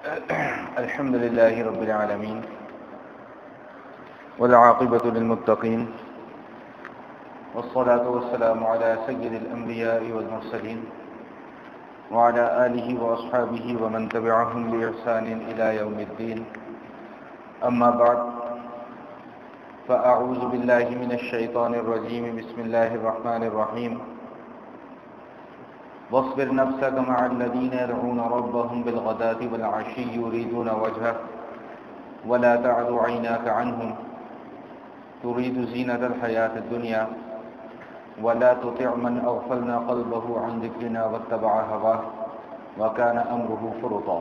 الحمد لله رب العالمين والعاقبة للمتقين والصلاة والسلام على سيد الأنبياء والمرسلين وعلى آله وأصحابه ومن تبعهم بإحسان إلى يوم الدين. أما بعد، فأعوذ بالله من الشيطان الرجيم. بسم الله الرحمن الرحيم. واصبر نفسك مع الذين يدعون ربهم بالغداة والعشي يريدون وجهه ولا تعد عيناك عنهم تريد زينة الحياة الدنيا ولا تطع من أغفلنا قلبه عن ذكرنا واتبع هواه وكان أمره فرطا.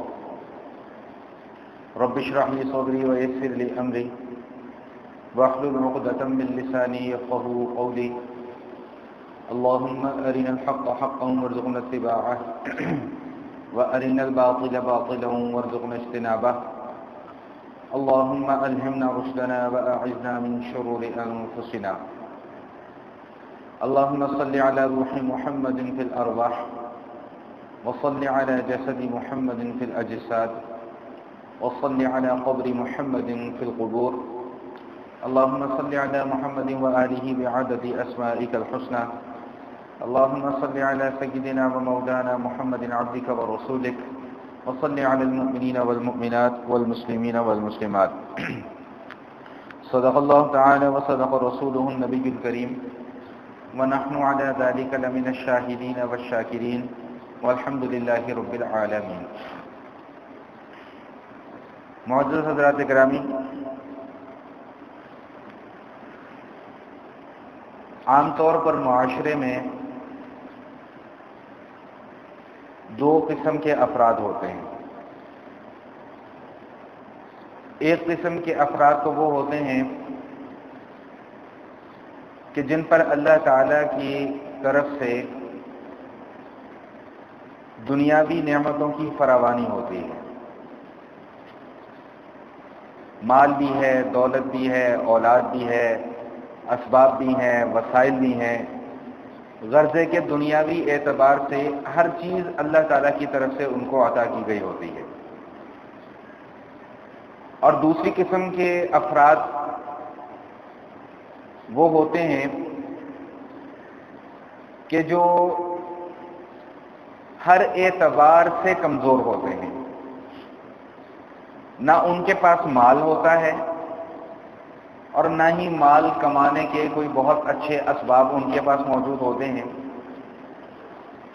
رب اشرح لي صدري ويسر لي أمري واحلل عقدة من لساني يفقهوا قولي. اللهم أرنا الحق حقا وارزقنا اتباعه وأرنا الباطل باطلا وارزقنا اجتنابه. اللهم ألهمنا رشدنا وأعذنا من شرور أنفسنا. اللهم صل على روح محمد في الأرواح وصل على جسد محمد في الأجساد وصل على قبر محمد في القبور. اللهم صل على محمد وآله بعدد أسمائك الحسنى. اللهم صل على سيدنا ومولانا محمد عبدك ورسولك وصل على المؤمنين والمؤمنات والمسلمين والمسلمات. صدق الله تعالى وصدق رسوله النبي الكريم ونحن على ذلك لمن الشاهدين والشاكرين والحمد لله رب العالمين. معزز حضرات گرامی، عام طور پر معاشرے میں دو قسم کے افراد ہوتے ہیں. ایک قسم کے افراد تو وہ ہوتے ہیں کہ جن پر اللہ تعالیٰ کی طرف سے دنیاوی نعمتوں کی فراوانی ہوتی ہے. مال بھی ہے، دولت بھی ہے، اولاد بھی ہے، اسباب بھی ہیں، وسائل بھی ہیں. غرضے کے دنیاوی اعتبار سے ہر چیز اللہ تعالیٰ کی طرف سے ان کو عطا کی گئی ہوتی ہے. اور دوسری قسم کے افراد وہ ہوتے ہیں کہ جو ہر اعتبار سے کمزور ہوتے ہیں. نہ ان کے پاس مال ہوتا ہے اور نہ ہی مال کمانے کے کوئی بہت اچھے اسباب ان کے پاس موجود ہوتے ہیں.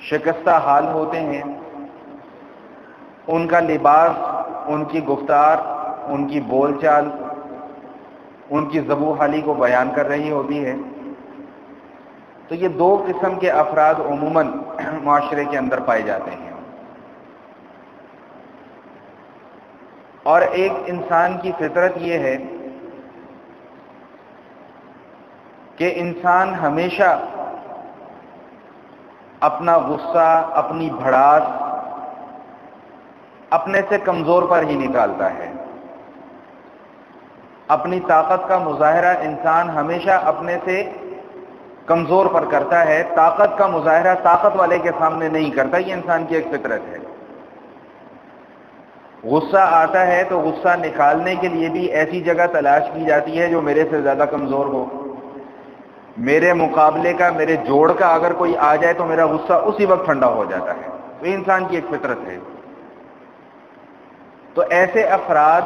شکستہ حال ہوتے ہیں. ان کا لباس، ان کی گفتار، ان کی بول چال ان کی زبوں حالی کو بیان کر رہی ہوتی ہے. تو یہ دو قسم کے افراد عموماً معاشرے کے اندر پائے جاتے ہیں. اور ایک انسان کی فطرت یہ ہے کہ انسان ہمیشہ اپنا غصہ، اپنی بھڑاس اپنے سے کمزور پر ہی نکالتا ہے. اپنی طاقت کا مظاہرہ انسان ہمیشہ اپنے سے کمزور پر کرتا ہے. طاقت کا مظاہرہ طاقت والے کے سامنے نہیں کرتا. یہ انسان کی ایک فطرت ہے. غصہ آتا ہے تو غصہ نکالنے کے لیے بھی ایسی جگہ تلاش کی جاتی ہے جو میرے سے زیادہ کمزور ہو. میرے مقابلے کا، میرے جوڑ کا اگر کوئی آ جائے تو میرا غصہ اسی وقت ٹھنڈا ہو جاتا ہے. یہ انسان کی ایک فطرت ہے. تو ایسے افراد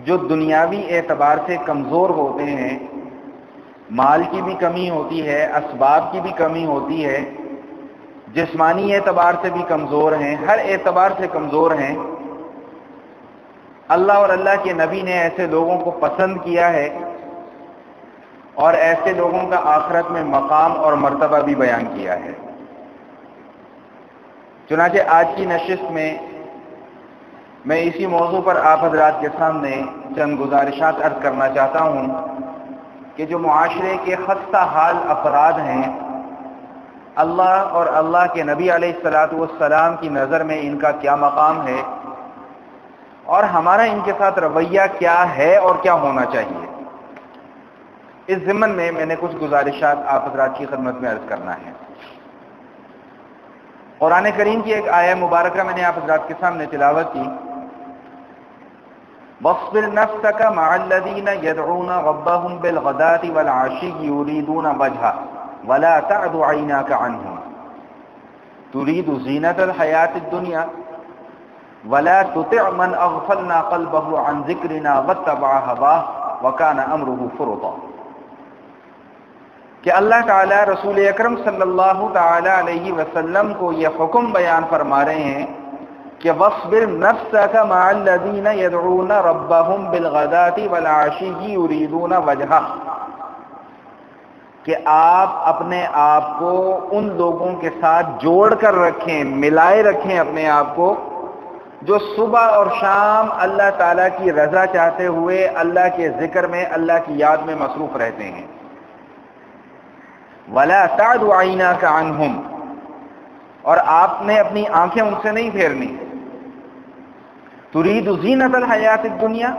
جو دنیاوی اعتبار سے کمزور ہوتے ہیں، مال کی بھی کمی ہوتی ہے، اسباب کی بھی کمی ہوتی ہے، جسمانی اعتبار سے بھی کمزور ہیں، ہر اعتبار سے کمزور ہیں. اللہ اور اللہ کے نبی نے ایسے لوگوں کو پسند کیا ہے اور ایسے لوگوں کا آخرت میں مقام اور مرتبہ بھی بیان کیا ہے. چنانچہ آج کی نشست میں اسی موضوع پر آپ حضرات کے سامنے چند گزارشات عرض کرنا چاہتا ہوں کہ جو معاشرے کے خستہ حال افراد ہیں، اللہ اور اللہ کے نبی علیہ الصلاۃ والسلام کی نظر میں ان کا کیا مقام ہے اور ہمارا ان کے ساتھ رویہ کیا ہے اور کیا ہونا چاہیے. اس ضمن میں نے کچھ گزارشات آپ حضرات کی خدمت میں عرض کرنا ہے. قرآن کریم کی ایک آیہ مبارکہ میں نے آپ حضرات کے سامنے تلاوت کی، وَاصْبِرْ نَفْسَكَ مَعَ الَّذِينَ يَدْعُونَ رَبَّهُمْ بِالْغَدَاةِ وَالْعَشِيِّ يُرِيدُونَ وَجْهَهُ وَلَا تَعْدُ عَيْنَاكَ عَنْهُمْ تُرِيدُ زِينَةَ الْحَيَاةِ الدُّنْيَا وَلَا تُطِعْ مَنْ أَغْفَلْنَا قَلْبَهُ عَنْ ذِكْرِنَا وَاتَّبَعَ هَوَاهُ وَكَانَ أَمْرُهُ فُرُطًا، کہ اللہ تعالیٰ رسول اکرم صلی اللہ تعالیٰ علیہ وسلم کو یہ حکم بیان فرما رہے ہیں کہ وَاصْبِرْ نَفْسَكَ مَعَ الَّذِينَ يَدْعُونَ رَبَّهُمْ بِالْغَدَاةِ وَالْعَشِيِّ يُرِيدُونَ وَجْهَهُ، کہ آپ اپنے آپ کو ان لوگوں کے ساتھ جوڑ کر رکھیں، ملائے رکھیں اپنے آپ کو جو صبح اور شام اللہ تعالیٰ کی رضا چاہتے ہوئے اللہ کے ذکر میں، اللہ کی یاد میں مصروف رہتے ہیں۔ وَلَا تَعْدُ عَيْنَاكَ عَنْهُمْ، اور آپ نے اپنی آنکھیں ان سے نہیں پھیرنی۔ تُرِيدُ زِينَةَ الْحَيَاةِ الدُّنْيَا،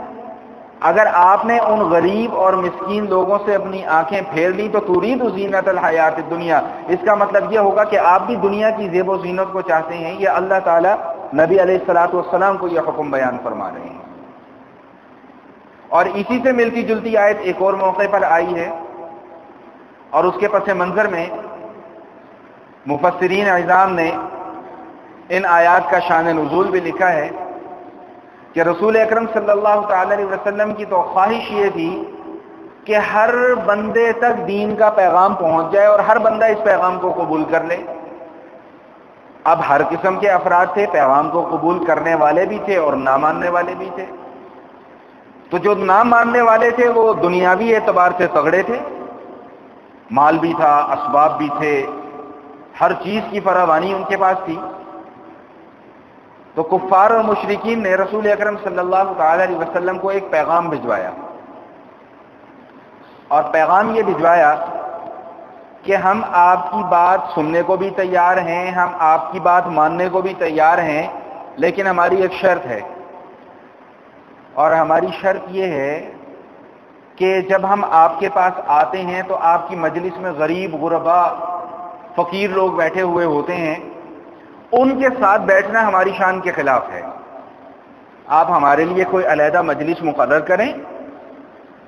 اگر آپ نے ان غریب اور مسکین لوگوں سے اپنی آنکھیں پھیر لی تو تُرِيدُ زِينَةَ الْحَيَاةِ الدُّنْيَا، اس کا مطلب یہ ہوگا کہ آپ بھی دنیا کی زیب و زینت کو چاہتے ہیں۔ یہ اللہ تعالیٰ نبی علیہ الصلوۃ والسلام کو یہ حکم بیان فرما رہے ہیں۔ اور اسی سے ملتی جلتی آیت ایک اور موقع پر آئی ہے، اور اس کے پس منظر میں مفسرین اعظام نے ان آیات کا شان نزول بھی لکھا ہے کہ رسول اکرم صلی اللہ تعالی علیہ وسلم کی تو خواہش یہ تھی کہ ہر بندے تک دین کا پیغام پہنچ جائے اور ہر بندہ اس پیغام کو قبول کر لے۔ اب ہر قسم کے افراد تھے، پیغام کو قبول کرنے والے بھی تھے اور نہ ماننے والے بھی تھے۔ تو جو نہ ماننے والے تھے وہ دنیاوی اعتبار سے تگڑے تھے، مال بھی تھا، اسباب بھی تھے، ہر چیز کی فراوانی ان کے پاس تھی۔ تو کفار اور مشرکین نے رسول اکرم صلی اللہ تعالی علیہ وسلم کو ایک پیغام بھجوایا، اور پیغام یہ بھجوایا کہ ہم آپ کی بات سننے کو بھی تیار ہیں، ہم آپ کی بات ماننے کو بھی تیار ہیں، لیکن ہماری ایک شرط ہے، اور ہماری شرط یہ ہے کہ جب ہم آپ کے پاس آتے ہیں تو آپ کی مجلس میں غریب، غربا، فقیر لوگ بیٹھے ہوئے ہوتے ہیں، ان کے ساتھ بیٹھنا ہماری شان کے خلاف ہے۔ آپ ہمارے لیے کوئی علیحدہ مجلس مقرر کریں،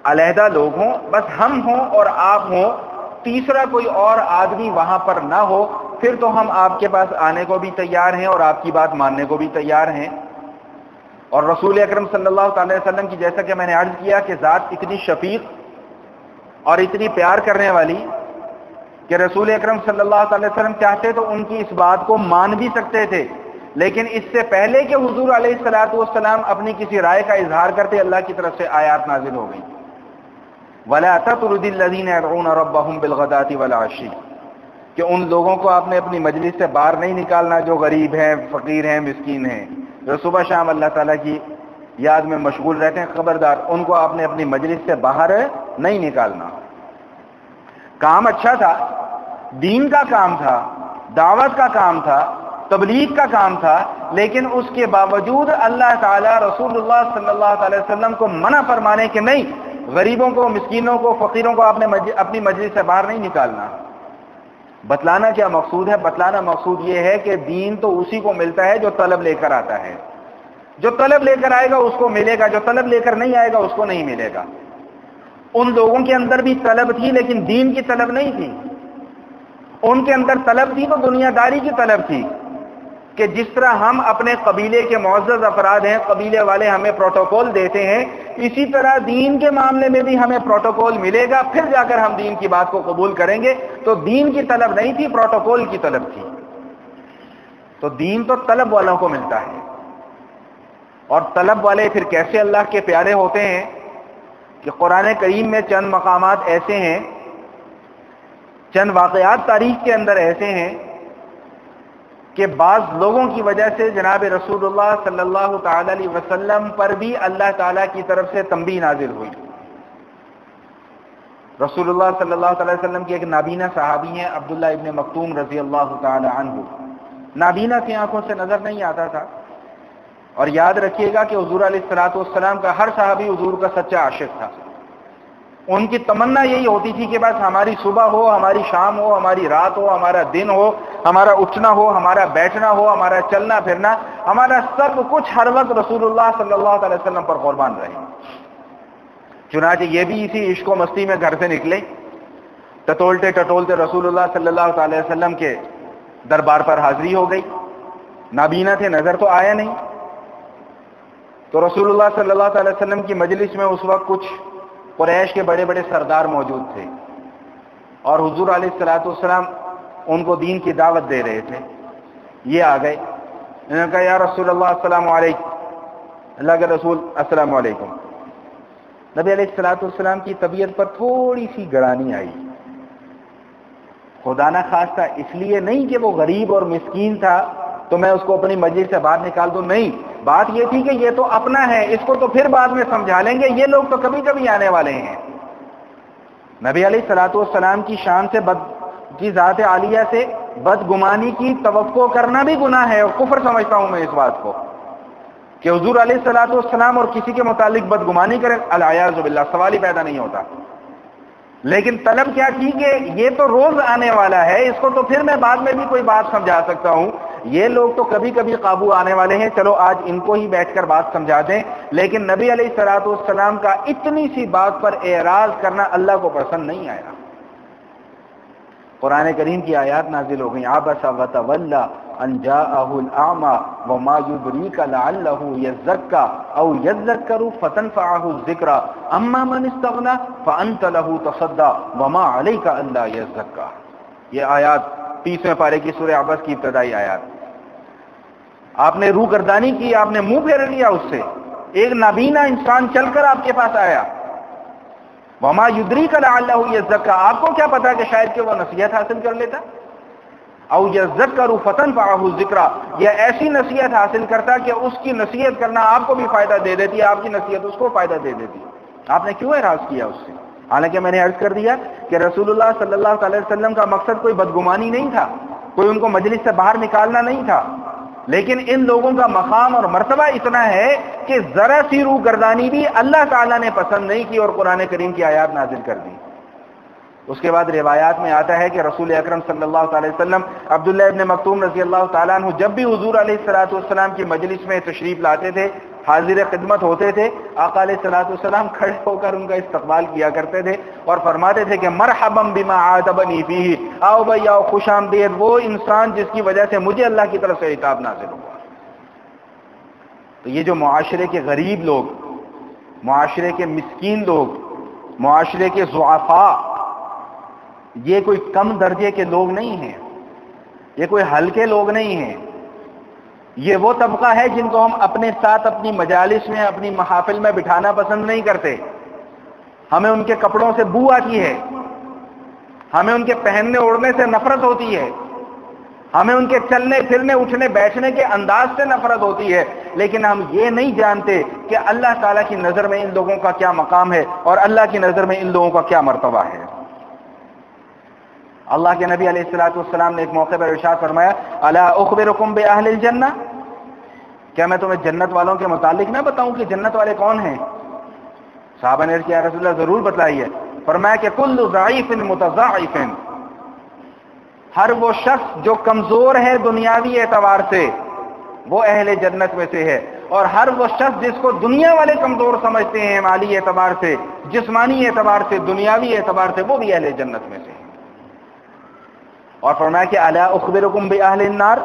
علیحدہ لوگ ہوں، بس ہم ہوں اور آپ ہوں، تیسرا کوئی اور آدمی وہاں پر نہ ہو، پھر تو ہم آپ کے پاس آنے کو بھی تیار ہیں اور آپ کی بات ماننے کو بھی تیار ہیں۔ اور رسول اکرم صلی اللہ علیہ وسلم کی، جیسا کہ میں نے عرض کیا کہ ذات اتنی شفیق اور اتنی پیار کرنے والی کہ رسول اکرم صلی اللہ علیہ وسلم چاہتے تو ان کی اس بات کو مان بھی سکتے تھے، لیکن اس سے پہلے کہ حضور علیہ الصلوۃ والسلام اپنی کسی رائے کا اظہار کرتے، اللہ کی طرف سے آیات نازل ہو گئی، وَلَا تَطْرُدِ الَّذِينَ يَدْعُونَ رَبَّهُمْ بِالْغَدَاةِ وَالْعَشِيِّ، کہ ان لوگوں کو آپ نے اپنی مجلس سے باہر نہیں نکالنا جو غریب ہیں، فقیر ہیں، مسکین ہیں، جو صبح شام اللہ تعالیٰ کی یاد میں مشغول رہتے ہیں، خبردار ان کو آپ نے اپنی مجلس سے باہر نہیں نکالنا۔ کام اچھا تھا، دین کا کام تھا، دعوت کا کام تھا، تبلیغ کا کام تھا، لیکن اس کے باوجود اللہ تعالیٰ رسول اللہ صلی اللہ علیہ وسلم کو منع فرمانے کہ نہیں، غریبوں کو، مسکینوں کو، فقیروں کو آپ نے اپنی مجلس سے باہر نہیں نکالنا۔ بتلانا کیا مقصود ہے؟ بتلانا مقصود یہ ہے کہ دین تو اسی کو ملتا ہے جو طلب لے کر آتا ہے، جو طلب لے کر آئے گا اس کو ملے گا، جو طلب لے کر نہیں آئے گا اس کو نہیں ملے گا۔ ان لوگوں کے اندر بھی طلب تھی لیکن دین کی طلب نہیں تھی، ان کے اندر طلب تھی تو دنیا داری کی طلب تھی، کہ جس طرح ہم اپنے قبیلے کے معزز افراد ہیں، قبیلے والے ہمیں پروٹوکول دیتے ہیں، اسی طرح دین کے معاملے میں بھی ہمیں پروٹوکول ملے گا، پھر جا کر ہم دین کی بات کو قبول کریں گے۔ تو دین کی طلب نہیں تھی، پروٹوکول کی طلب تھی۔ تو دین تو طلب والوں کو ملتا ہے، اور طلب والے پھر کیسے اللہ کے پیارے ہوتے ہیں کہ قرآن کریم میں چند مقامات ایسے ہیں، چند واقعات تاریخ کے اندر ایسے ہیں کہ بعض لوگوں کی وجہ سے جناب رسول اللہ صلی اللہ تعالی علیہ وسلم پر بھی اللہ تعالیٰ کی طرف سے تنبیہ نازل ہوئی۔ رسول اللہ صلی اللہ علیہ وسلم کی ایک نابینا صحابی ہیں عبداللہ ابن مکتوم رضی اللہ تعالی عنہ، نابینا کی آنکھوں سے نظر نہیں آتا تھا، اور یاد رکھیے گا کہ حضور علیہ الصلوۃ والسلام کا ہر صحابی حضور کا سچا عاشق تھا، ان کی تمنا یہی ہوتی تھی کہ بس ہماری صبح ہو، ہماری شام ہو، ہماری رات ہو، ہمارا دن ہو، ہمارا اٹھنا ہو، ہمارا بیٹھنا ہو، ہمارا چلنا پھرنا، ہمارا سب کچھ ہر وقت رسول اللہ صلی اللہ علیہ وسلم پر قربان رہے۔ چنانچہ یہ بھی اسی عشق و مستی میں گھر سے نکلے، ٹٹولتے ٹٹولتے رسول اللہ صلی اللہ علیہ وسلم کے دربار پر حاضری ہو گئی۔ نابینا تھے، نظر تو آیا نہیں۔ تو رسول اللہ صلی اللہ علیہ وسلم کی مجلس میں اس وقت کچھ قریش کے بڑے بڑے سردار موجود تھے، اور حضور علیہ الصلوۃ والسلام ان کو دین کی دعوت دے رہے تھے۔ یہ آ گئے، انہوں نے کہا یا رسول اللہ السلام علیکم، اللہ کے رسول السلام علیکم۔ نبی علیہ الصلوۃ والسلام کی طبیعت پر تھوڑی سی گڑانی آئی، خدا نہ خواستہ اس لیے نہیں کہ وہ غریب اور مسکین تھا تو میں اس کو اپنی مجلس سے باہر نکال دوں، نہیں، بات یہ تھی کہ یہ تو اپنا ہے، اس کو تو پھر بعد میں سمجھا لیں گے، یہ لوگ تو کبھی کبھی آنے والے ہیں۔ نبی علیہ الصلوۃ والسلام کی شان سے کی ذات عالیہ سے بدگمانی کی توقع کرنا بھی گناہ ہے، اور کفر سمجھتا ہوں میں اس بات کو کہ حضور علیہ الصلوۃ والسلام اور کسی کے متعلق بدگمانی کرے، العیاذ باللہ، سوال ہی پیدا نہیں ہوتا۔ لیکن طلب کیا کی کہ یہ تو روز آنے والا ہے، اس کو تو پھر میں بعد میں بھی کوئی بات سمجھا سکتا ہوں، یہ لوگ تو کبھی کبھی قابو آنے والے ہیں، چلو آج ان کو ہی بیٹھ کر بات سمجھا دیں۔ لیکن نبی علیہ الصلوۃ والسلام کا اتنی سی بات پر اعراض کرنا اللہ کو پسند نہیں آیا۔ قرآن کریم کی آیات نازل ہو گئیں، عبس وتولی ان جاءہ الاعمی وما یدریک لعلہ یزکی او یذکر فتنفعہ الذکری اما من استغنی فانت لہ تصدی وما علیک الا یزکی۔ یہ آیات 30ویں پارے کی سورہ عبس کی ابتدائی آیات۔ آپ نے روح گردانی کی، آپ نے منہ پھیر لیا اس سے، ایک نابینا انسان چل کر آپ کے پاس آیا، وما یدریک لعلہ یزکی، آپ کو کیا پتا کہ شاید کہ وہ نصیحت حاصل کر لیتا، او یذکر فتنفعہ الذکری، یہ ایسی نصیحت حاصل کرتا کہ اس کی نصیحت کرنا آپ کو بھی فائدہ دے دیتی، آپ کی نصیحت اس کو فائدہ دے دیتی۔ آپ نے کیوں اعراض کیا اس سے؟ حالانکہ میں نے عرض کر دیا کہ رسول اللہ صلی اللہ علیہ وسلم کا مقصد کوئی بدگمانی نہیں تھا، کوئی ان کو مجلس سے باہر نکالنا نہیں تھا، لیکن ان لوگوں کا مقام اور مرتبہ اتنا ہے کہ ذرا سی روح گردانی بھی اللہ تعالیٰ نے پسند نہیں کی اور قرآن کریم کی آیات نازل کر دی۔ اس کے بعد روایات میں آتا ہے کہ رسول اکرم صلی اللہ علیہ وسلم عبداللہ ابن مکتوم رضی اللہ تعالیٰ عنہ جب بھی حضور علیہ الصلوۃ والسلام کی مجلس میں تشریف لاتے تھے، حاضر خدمت ہوتے تھے، آقا علیہ الصلوۃ والسلام کھڑے ہو کر ان کا استقبال کیا کرتے تھے اور فرماتے تھے کہ مرحبا بما عاتبنی فیہ، آؤ بھائی آؤ، خوش آمدید، وہ انسان جس کی وجہ سے مجھے اللہ کی طرف سے عتاب نازل ہوا۔ تو یہ جو معاشرے کے غریب لوگ، معاشرے کے مسکین لوگ، معاشرے کے ضعفاء، یہ کوئی کم درجے کے لوگ نہیں ہیں، یہ کوئی ہلکے لوگ نہیں ہیں، یہ وہ طبقہ ہے جن کو ہم اپنے ساتھ اپنی مجالس میں، اپنی محافل میں بٹھانا پسند نہیں کرتے۔ ہمیں ان کے کپڑوں سے بو آتی ہے، ہمیں ان کے پہننے اوڑھنے سے نفرت ہوتی ہے، ہمیں ان کے چلنے پھرنے اٹھنے بیٹھنے کے انداز سے نفرت ہوتی ہے، لیکن ہم یہ نہیں جانتے کہ اللہ تعالیٰ کی نظر میں ان لوگوں کا کیا مقام ہے اور اللہ کی نظر میں ان لوگوں کا کیا مرتبہ ہے۔ اللہ کے نبی علیہ الصلوۃ والسلام نے ایک موقع پر ارشاد فرمایا، الا اخبرکم باہل الجنہ، کیا میں تمہیں جنت والوں کے متعلق نہ بتاؤں کہ جنت والے کون ہیں؟ صحابہ نے عرض کیا رسول اللہ ضرور بتلائیے۔ فرمایا کہ کل ضعیف متضاعف، ہر وہ شخص جو کمزور ہے دنیاوی اعتبار سے وہ اہل جنت میں سے ہے، اور ہر وہ شخص جس کو دنیا والے کمزور سمجھتے ہیں مالی اعتبار سے، جسمانی اعتبار سے، دنیاوی اعتبار سے، وہ بھی اہل جنت میں سے ہے۔ اور فرمایا کہ الا اخبرکم باہل النار،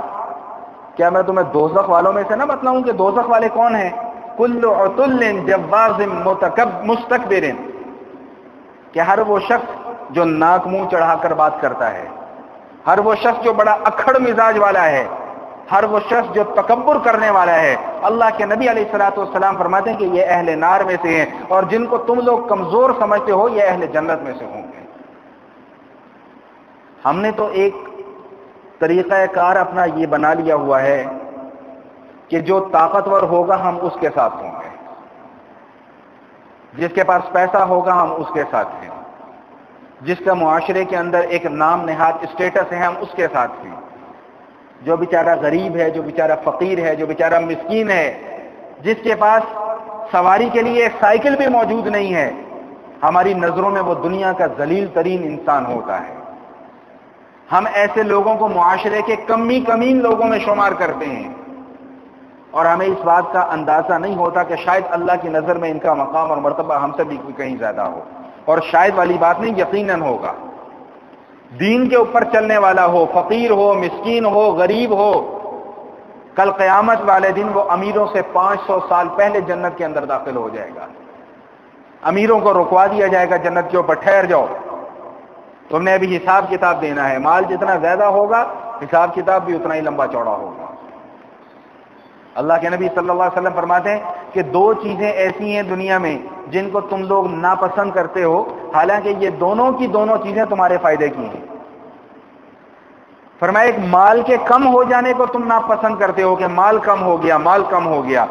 کیا میں تمہیں دوزخ والوں میں سے نہ بتلاؤں کہ دوزخ والے کون ہیں؟ کل عتل جواز مستکبر، کہ ہر وہ شخص جو ناک منہ چڑھا کر بات کرتا ہے، ہر وہ شخص جو بڑا اکھڑ مزاج والا ہے، ہر وہ شخص جو تکبر کرنے والا ہے۔ اللہ کے نبی علیہ الصلوۃ والسلام فرماتے ہیں کہ یہ اہل نار میں سے ہیں، اور جن کو تم لوگ کمزور سمجھتے ہو یہ اہل جنت میں سے ہوں گے۔ ہم نے تو ایک طریقہ کار اپنا یہ بنا لیا ہوا ہے کہ جو طاقتور ہوگا ہم اس کے ساتھ ہوں گے، جس کے پاس پیسہ ہوگا ہم اس کے ساتھ ہیں، جس کا معاشرے کے اندر ایک نام نہاد اسٹیٹس ہے ہم اس کے ساتھ ہیں۔ جو بیچارہ غریب ہے، جو بیچارہ فقیر ہے، جو بیچارہ مسکین ہے، جس کے پاس سواری کے لیے ایک سائیکل بھی موجود نہیں ہے، ہماری نظروں میں وہ دنیا کا ذلیل ترین انسان ہوتا ہے. ہم ایسے لوگوں کو معاشرے کے کمین لوگوں میں شمار کرتے ہیں اور ہمیں اس بات کا اندازہ نہیں ہوتا کہ شاید اللہ کی نظر میں ان کا مقام اور مرتبہ ہم سے بھی کہیں زیادہ ہو. اور شاید والی بات نہیں، یقیناً ہوگا. دین کے اوپر چلنے والا ہو، فقیر ہو، مسکین ہو، غریب ہو، کل قیامت والے دن وہ امیروں سے 500 سال پہلے جنت کے اندر داخل ہو جائے گا. امیروں کو رکوا دیا جائے گا جنت کے اوپر، ٹھہر جاؤ، تم نے ابھی حساب کتاب دینا ہے. مال جتنا زیادہ ہوگا حساب کتاب بھی اتنا ہی لمبا چوڑا ہوگا. اللہ کے نبی صلی اللہ علیہ وسلم فرماتے ہیں کہ 2 چیزیں ایسی ہیں دنیا میں جن کو تم لوگ ناپسند کرتے ہو، حالانکہ یہ دونوں کی دونوں چیزیں تمہارے فائدے کی ہیں. فرمایا ایک مال کے کم ہو جانے کو تم ناپسند کرتے ہو کہ مال کم ہو گیا، مال کم ہو گیا.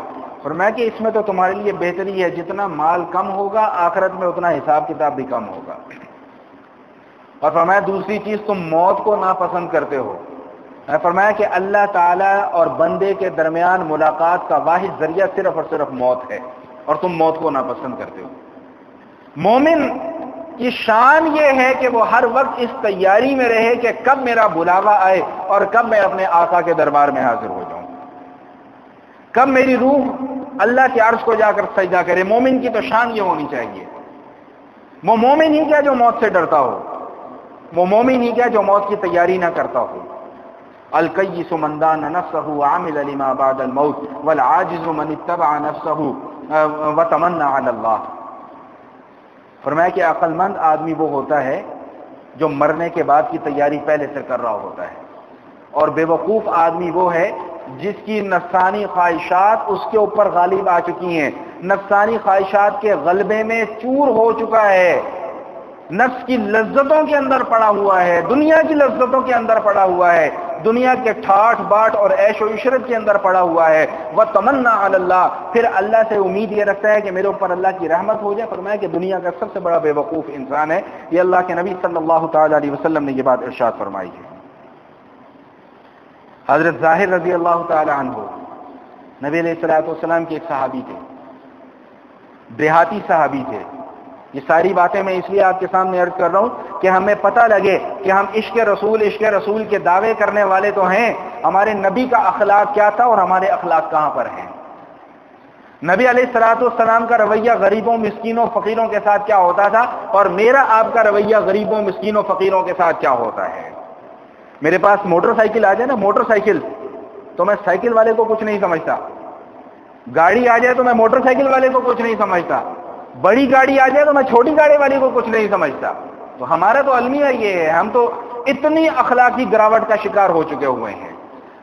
فرمایا کہ اس میں تو تمہارے لیے بہتری ہے، جتنا مال کم ہوگا آخرت میں اتنا حساب کتاب بھی کم ہوگا. اور فرمایا دوسری چیز تم موت کو ناپسند کرتے ہو. فرمایا کہ اللہ تعالیٰ اور بندے کے درمیان ملاقات کا واحد ذریعہ صرف اور صرف موت ہے، اور تم موت کو ناپسند کرتے ہو. مومن کی شان یہ ہے کہ وہ ہر وقت اس تیاری میں رہے کہ کب میرا بلاوا آئے اور کب میں اپنے آقا کے دربار میں حاضر ہو جاؤں، کب میری روح اللہ کے عرش کو جا کر سجدہ کرے. مومن کی تو شان یہ ہونی چاہیے. وہ مومن ہی کیا جو موت سے ڈرتا ہو، وہ مومن ہی کیا جو موت کی تیاری نہ کرتا ہو. الکیس من دان نفسہ وعمل لما بعد الموت والعاجز من اتبع نفسہ وتمنى علی اللہ. فرمایا کہ عقل مند آدمی وہ ہوتا ہے جو مرنے کے بعد کی تیاری پہلے سے کر رہا ہوتا ہے، اور بے وقوف آدمی وہ ہے جس کی نفسانی خواہشات اس کے اوپر غالب آ چکی ہیں، نفسانی خواہشات کے غلبے میں چور ہو چکا ہے، نفس کی لذتوں کے اندر پڑا ہوا ہے، دنیا کی لذتوں کے اندر پڑا ہوا ہے، دنیا کے ٹھاٹ باٹ اور عیش و عشرت کے اندر پڑا ہوا ہے. وَتَمَنَّى عَلَى اللَّهِ، پھر اللہ سے امید یہ رکھتا ہے کہ میرے اوپر اللہ کی رحمت ہو جائے. فرمایا کہ دنیا کا سب سے بڑا بے وقوف انسان ہے. یہ اللہ کے نبی صلی اللہ تعالی علیہ وسلم نے یہ بات ارشاد فرمائی ہے. حضرت ظاہر رضی اللہ تعالی عنہ نبی علیہ الصلوۃ والسلام کے ایک صحابی تھے، دیہاتی صحابی تھے. یہ ساری باتیں میں اس لیے آپ کے سامنے عرض کر رہا ہوں کہ ہمیں پتہ لگے کہ ہم عشق رسول کے دعوے کرنے والے تو ہیں، ہمارے نبی کا اخلاق کیا تھا اور ہمارے اخلاق کہاں پر ہیں. نبی علیہ الصلوۃ والسلام کا رویہ غریبوں، مسکینوں، فقیروں کے ساتھ کیا ہوتا تھا، اور میرا آپ کا رویہ غریبوں، مسکینوں، فقیروں کے ساتھ کیا ہوتا ہے. میرے پاس موٹر سائیکل آ جائے نا، موٹر سائیکل، تو میں سائیکل والے کو کچھ نہیں سمجھتا. گاڑی آ جائے تو میں موٹر سائیکل والے کو کچھ نہیں سمجھتا. بڑی گاڑی آ جائے تو میں چھوٹی گاڑی والی کو کچھ نہیں سمجھتا. تو ہمارا تو المیہ یہ ہے، ہم تو اتنی اخلاقی گراوٹ کا شکار ہو چکے ہوئے ہیں.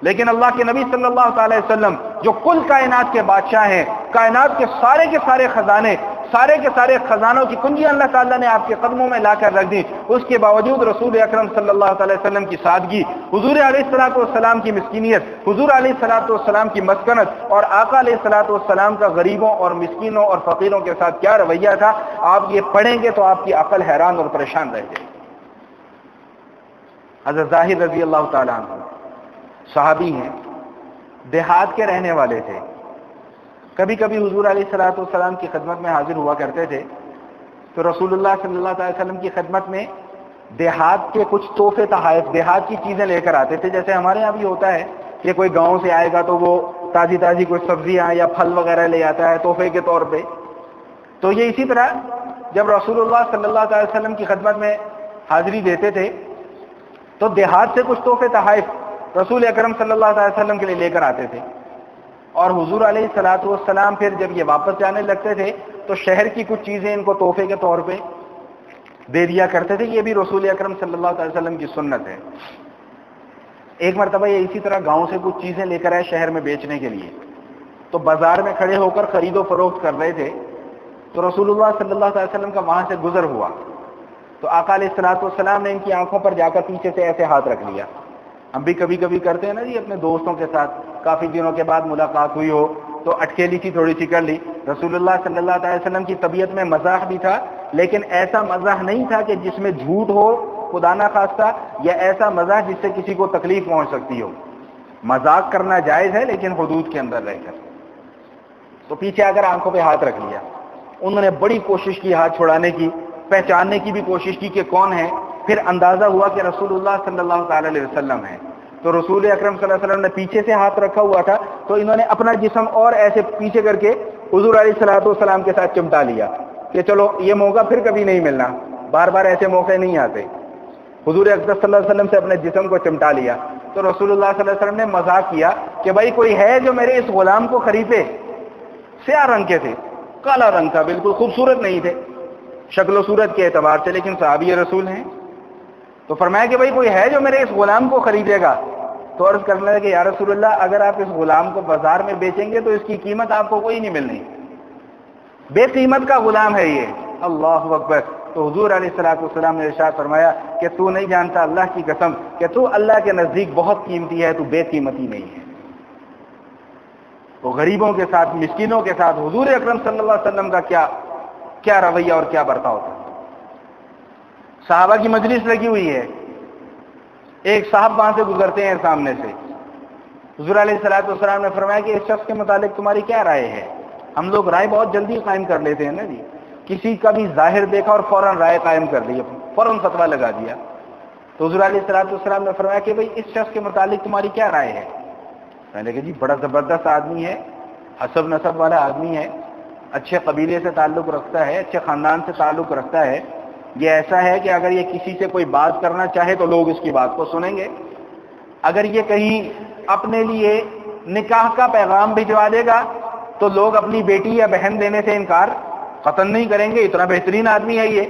لیکن اللہ کے نبی صلی اللہ تعالی وسلم جو کل کائنات کے بادشاہ ہیں، کائنات کے سارے خزانے، سارے کے سارے خزانوں کی کنجیاں اللہ تعالیٰ نے آپ کے قدموں میں لا کر رکھ دی، اس کے باوجود رسول اکرم صلی اللہ تعالی وسلم کی سادگی، حضور علیہ الصلوۃ والسلام کی مسکینیت، حضور علیہ الصلوۃ والسلام کی مسکنت، اور آقا علیہ الصلوۃ والسلام کا غریبوں اور مسکینوں اور فقیروں کے ساتھ کیا رویہ تھا، آپ یہ پڑھیں گے تو آپ کی عقل حیران اور پریشان رہ جائے گی. حضرت ظاہر رضی اللہ تعالیٰ عنہ صحابی ہیں، دیہات کے رہنے والے تھے. کبھی کبھی حضور علیہ الصلوۃ والسلام کی خدمت میں حاضر ہوا کرتے تھے، تو رسول اللہ صلی اللہ علیہ وسلم کی خدمت میں دیہات کے کچھ تحفے تحائف، دیہات کی چیزیں لے کر آتے تھے. جیسے ہمارے یہاں بھی ہوتا ہے کہ کوئی گاؤں سے آئے گا تو وہ تازی کوئی سبزیاں یا پھل وغیرہ لے آتا ہے تحفے کے طور پہ. تو یہ اسی طرح جب رسول اللہ صلی اللہ علیہ وسلم کی خدمت میں حاضری دیتے تھے تو دیہات سے کچھ تحفے تحائف رسول اکرم صلی اللہ علیہ وسلم کے لیے لے کر آتے تھے. اور حضور علیہ الصلوۃ والسلام پھر جب یہ واپس جانے لگتے تھے تو شہر کی کچھ چیزیں ان کو تحفے کے طور پہ دے دیا کرتے تھے. یہ بھی رسول اکرم صلی اللہ علیہ وسلم کی سنت ہے. ایک مرتبہ یہ اسی طرح گاؤں سے کچھ چیزیں لے کر آئے شہر میں بیچنے کے لیے، تو بازار میں کھڑے ہو کر خرید و فروخت کر رہے تھے. تو رسول اللہ صلی اللہ علیہ وسلم کا وہاں سے گزر ہوا تو آقا علیہ الصلوۃ والسلام نے ان کی آنکھوں پر جا کر پیچھے سے ایسے ہاتھ رکھ لیا. ہم بھی کبھی کبھی کرتے ہیں نا جی، اپنے دوستوں کے ساتھ کافی دنوں کے بعد ملاقات ہوئی ہو تو اٹکیلی سی تھوڑی سی کر لی. رسول اللہ صلی اللہ علیہ وسلم کی طبیعت میں مزاح بھی تھا، لیکن ایسا مزاح نہیں تھا کہ جس میں جھوٹ ہو خدا نہ خواستہ، یا ایسا مزاح جس سے کسی کو تکلیف پہنچ سکتی ہو. مذاق کرنا جائز ہے لیکن حدود کے اندر رہ کر. تو پیچھے آ کر آنکھوں پہ ہاتھ رکھ لیا. انہوں نے بڑی کوشش کی ہاتھ چھڑانے کی، پہچاننے کی بھی کوشش کی کہ کون ہے. پھر اندازہ ہوا کہ رسول اللہ صلی اللہ تعالی علیہ وسلم ہے. تو رسول اکرم صلی اللہ علیہ وسلم نے پیچھے سے ہاتھ رکھا ہوا تھا، تو انہوں نے اپنا جسم اور ایسے پیچھے کر کے حضور علیہ الصلوۃ والسلام کے ساتھ چمٹا لیا کہ چلو یہ موقع پھر کبھی نہیں ملنا، بار بار ایسے موقع نہیں آتے. حضور اکرم صلی اللہ علیہ وسلم سے اپنے جسم کو چمٹا لیا. تو رسول اللہ صلی اللہ علیہ وسلم نے مذاق کیا کہ بھائی کوئی ہے جو میرے اس غلام کو خریدے. سیاہ رنگ کے تھے، کالا رنگ تھا، بالکل خوبصورت نہیں تھے شکل و صورت کے اعتبار سے، لیکن صحابی رسول ہیں. تو فرمایا کہ بھائی کوئی ہے جو میرے اس غلام کو خریدے گا. تو عرض کرنے لگے کہ یا رسول اللہ اگر آپ اس غلام کو بازار میں بیچیں گے تو اس کی قیمت آپ کو کوئی نہیں ملنی، بے قیمت کا غلام ہے یہ. اللہ اکبر. تو حضور علیہ الصلوۃ والسلام نے ارشاد فرمایا کہ تو نہیں جانتا اللہ کی قسم کہ تو اللہ کے نزدیک بہت قیمتی ہے، تو بے قیمتی نہیں ہے. تو غریبوں کے ساتھ، مسکینوں کے ساتھ حضور اکرم صلی اللہ علیہ وسلم کا کیا رویہ اور کیا برتاؤ تھا. صحابہ کی مجلس لگی ہوئی ہے، ایک صاحب وہاں سے گزرتے ہیں سامنے سے. حضور علیہ الصلوۃ والسلام نے فرمایا کہ اس شخص کے متعلق تمہاری کیا رائے ہے. ہم لوگ رائے بہت جلدی قائم کر لیتے ہیں نا جی، کسی کا بھی ظاہر دیکھا اور فوراً رائے قائم کر دی، فوراً فتویٰ لگا دیا. تو حضور علیہ الصلوۃ والسلام نے فرمایا کہ بھئی اس شخص کے متعلق تمہاری کیا رائے ہے. میں نے کہا جی بڑا زبردست آدمی ہے، حسب نسب والا آدمی ہے، اچھے قبیلے سے تعلق رکھتا ہے، اچھے خاندان سے تعلق رکھتا ہے. یہ ایسا ہے کہ اگر یہ کسی سے کوئی بات کرنا چاہے تو لوگ اس کی بات کو سنیں گے. اگر یہ کہیں اپنے لیے نکاح کا پیغام بھجوا دے گا تو لوگ اپنی بیٹی یا بہن دینے سے انکار قطعاً نہیں کریں گے. اتنا بہترین آدمی ہے یہ.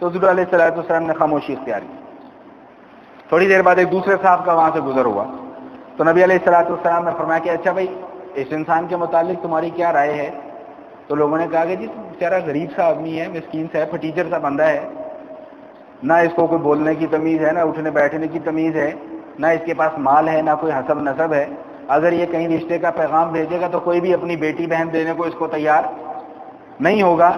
تو حضور علیہ الصلوۃ والسلام نے خاموشی اختیار کی. تھوڑی دیر بعد ایک دوسرے صاحب کا وہاں سے گزر ہوا. تو نبی علیہ الصلوۃ والسلام نے فرمایا کہ اچھا بھائی اس انسان کے متعلق تمہاری کیا رائے ہے. تو لوگوں نے کہا کہ جی بیچارہ غریب سا آدمی ہے، مسکین سا ہے، پھٹیچر سا بندہ ہے، نہ اس کو کوئی بولنے کی تمیز ہے، نہ اٹھنے بیٹھنے کی تمیز ہے، نہ اس کے پاس مال ہے، نہ کوئی حسب نسب ہے. اگر یہ کہیں رشتے کا پیغام بھیجے گا تو کوئی بھی اپنی بیٹی بہن دینے کو اس کو تیار نہیں ہوگا.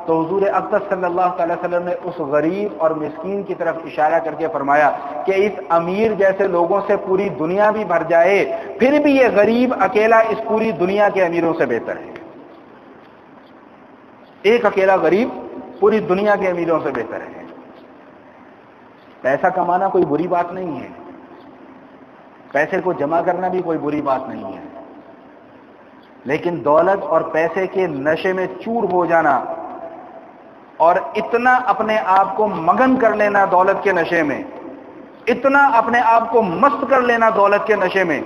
تو حضور اقدس صلی اللہ تعالی وسلم نے اس غریب اور مسکین کی طرف اشارہ کر کے فرمایا کہ اس امیر جیسے لوگوں سے پوری دنیا بھی بھر جائے پھر بھی یہ غریب اکیلا اس پوری دنیا کے امیروں سے بہتر ہے. ایک اکیلا غریب پوری دنیا کے امیروں سے بہتر ہے. پیسہ کمانا کوئی بری بات نہیں ہے، پیسے کو جمع کرنا بھی کوئی بری بات نہیں ہے، لیکن دولت اور پیسے کے نشے میں چور ہو جانا اور اتنا اپنے آپ کو مگن کر لینا دولت کے نشے میں، اتنا اپنے آپ کو مست کر لینا دولت کے نشے میں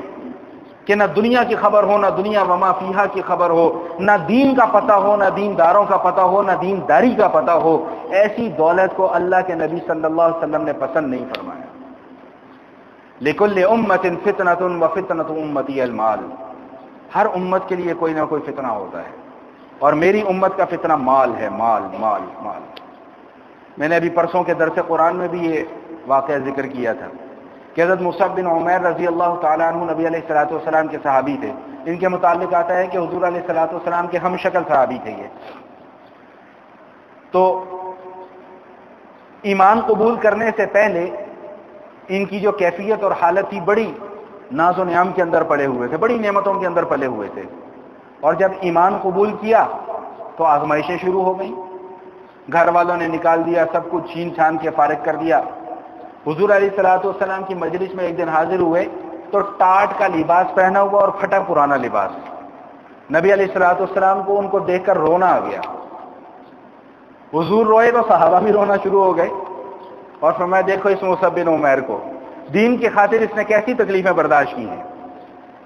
کہ نہ دنیا کی خبر ہو، نہ دنیا وما فیہا کی خبر ہو، نہ دین کا پتہ ہو، نہ دینداروں کا پتہ ہو، نہ دینداری کا پتہ ہو. ایسی دولت کو اللہ کے نبی صلی اللہ علیہ وسلم نے پسند نہیں فرمایا. لِكُلِّ أُمَّةٍ فِتْنَةٌ وَفِتْنَةُ أُمَّتِي الْمَالُ. ہر امت کے لیے کوئی نہ کوئی فتنہ ہوتا ہے اور میری امت کا فتنہ مال ہے. مال مال مال. میں نے ابھی پرسوں کے درس قرآن میں بھی یہ واقعہ ذکر کیا تھا کہ حضرت مصعب بن عمیر رضی اللہ تعالیٰ عنہ نبی علیہ الصلوۃ والسلام کے صحابی تھے. ان کے متعلق آتا ہے کہ حضور علیہ الصلوۃ والسلام کے ہم شکل صحابی تھے یہ. تو ایمان قبول کرنے سے پہلے ان کی جو کیفیت اور حالت تھی بڑی ناز و نعام کے اندر پڑے ہوئے تھے، بڑی نعمتوں کے اندر پلے ہوئے تھے. اور جب ایمان قبول کیا تو آزمائشیں شروع ہو گئیں. گھر والوں نے نکال دیا، سب کچھ چھین چھان کے فارغ کر دیا. حضور علیہ الصلوۃ والسلام کی مجلس میں ایک دن حاضر ہوئے تو ٹاٹ کا لباس پہنا ہوا اور پھٹا پرانا لباس. نبی علیہ الصلوۃ والسلام کو ان کو دیکھ کر رونا آ گیا. حضور روئے تو صحابہ بھی رونا شروع ہو گئے اور فرمایا دیکھو اس مصعب بن عمیر کو، دین کی خاطر اس نے کیسی تکلیفیں برداشت کی ہیں.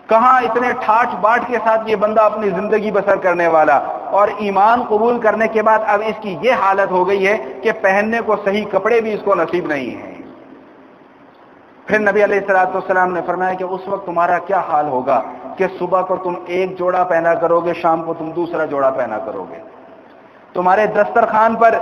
کہاں اتنے ٹھاٹ باٹ کے ساتھ یہ بندہ اپنی زندگی بسر کرنے والا، اور ایمان قبول کرنے کے بعد اب اس کی یہ حالت ہو گئی ہے کہ پہننے کو صحیح کپڑے بھی اس کو نصیب نہیں ہیں. پھر نبی علیہ الصلوۃ والسلام نے فرمایا کہ اس وقت تمہارا کیا حال ہوگا کہ صبح کو تم ایک جوڑا پہنا کرو گے، شام کو تم دوسرا جوڑا پہنا کرو گے. تمہارے دسترخوان پر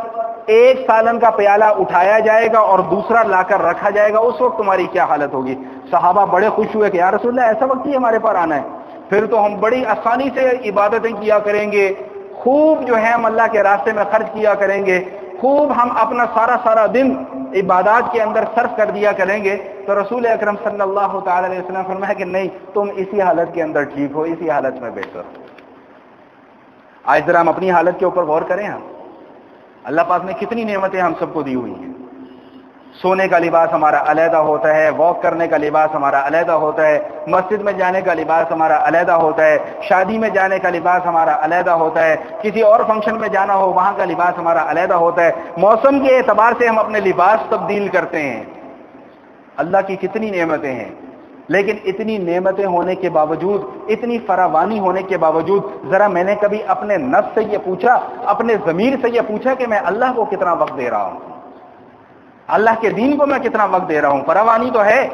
ایک سالن کا پیالہ اٹھایا جائے گا اور دوسرا لا کر رکھا جائے گا، اس وقت تمہاری کیا حالت ہوگی. صحابہ بڑے خوش ہوئے کہ یا رسول اللہ ایسا وقت ہی ہمارے پاس آنا ہے، پھر تو ہم بڑی آسانی سے عبادتیں کیا کریں گے، خوب جو ہے ہم اللہ کے راستے میں خرچ کیا کریں گے، خوب ہم اپنا سارا دن عبادات کے اندر صرف کر دیا کریں گے. تو رسول اکرم صلی اللہ تعالی علیہ وسلم فرمایا کہ نہیں، تم اسی حالت کے اندر ٹھیک ہو، اسی حالت میں بہتر ہو. آج ذرا ہم اپنی حالت کے اوپر غور کریں. ہم اللہ پاک نے کتنی نعمتیں ہم سب کو دی ہوئی ہیں. سونے کا لباس ہمارا علیحدہ ہوتا ہے، واک کرنے کا لباس ہمارا علیحدہ ہوتا ہے، مسجد میں جانے کا لباس ہمارا علیحدہ ہوتا ہے، شادی میں جانے کا لباس ہمارا علیحدہ ہوتا ہے، کسی اور فنکشن میں جانا ہو وہاں کا لباس ہمارا علیحدہ ہوتا ہے. موسم کے اعتبار سے ہم اپنے لباس تبدیل کرتے ہیں. اللہ کی کتنی نعمتیں ہیں. لیکن اتنی نعمتیں ہونے کے باوجود، اتنی فراوانی ہونے کے باوجود، ذرا میں نے کبھی اپنے نفس سے یہ پوچھا، اپنے ضمیر سے یہ پوچھا کہ میں اللہ کو کتنا وقت دے رہا ہوں، اللہ کے دین کو میں کتنا وقت دے رہا ہوں؟ فراوانی تو ہے،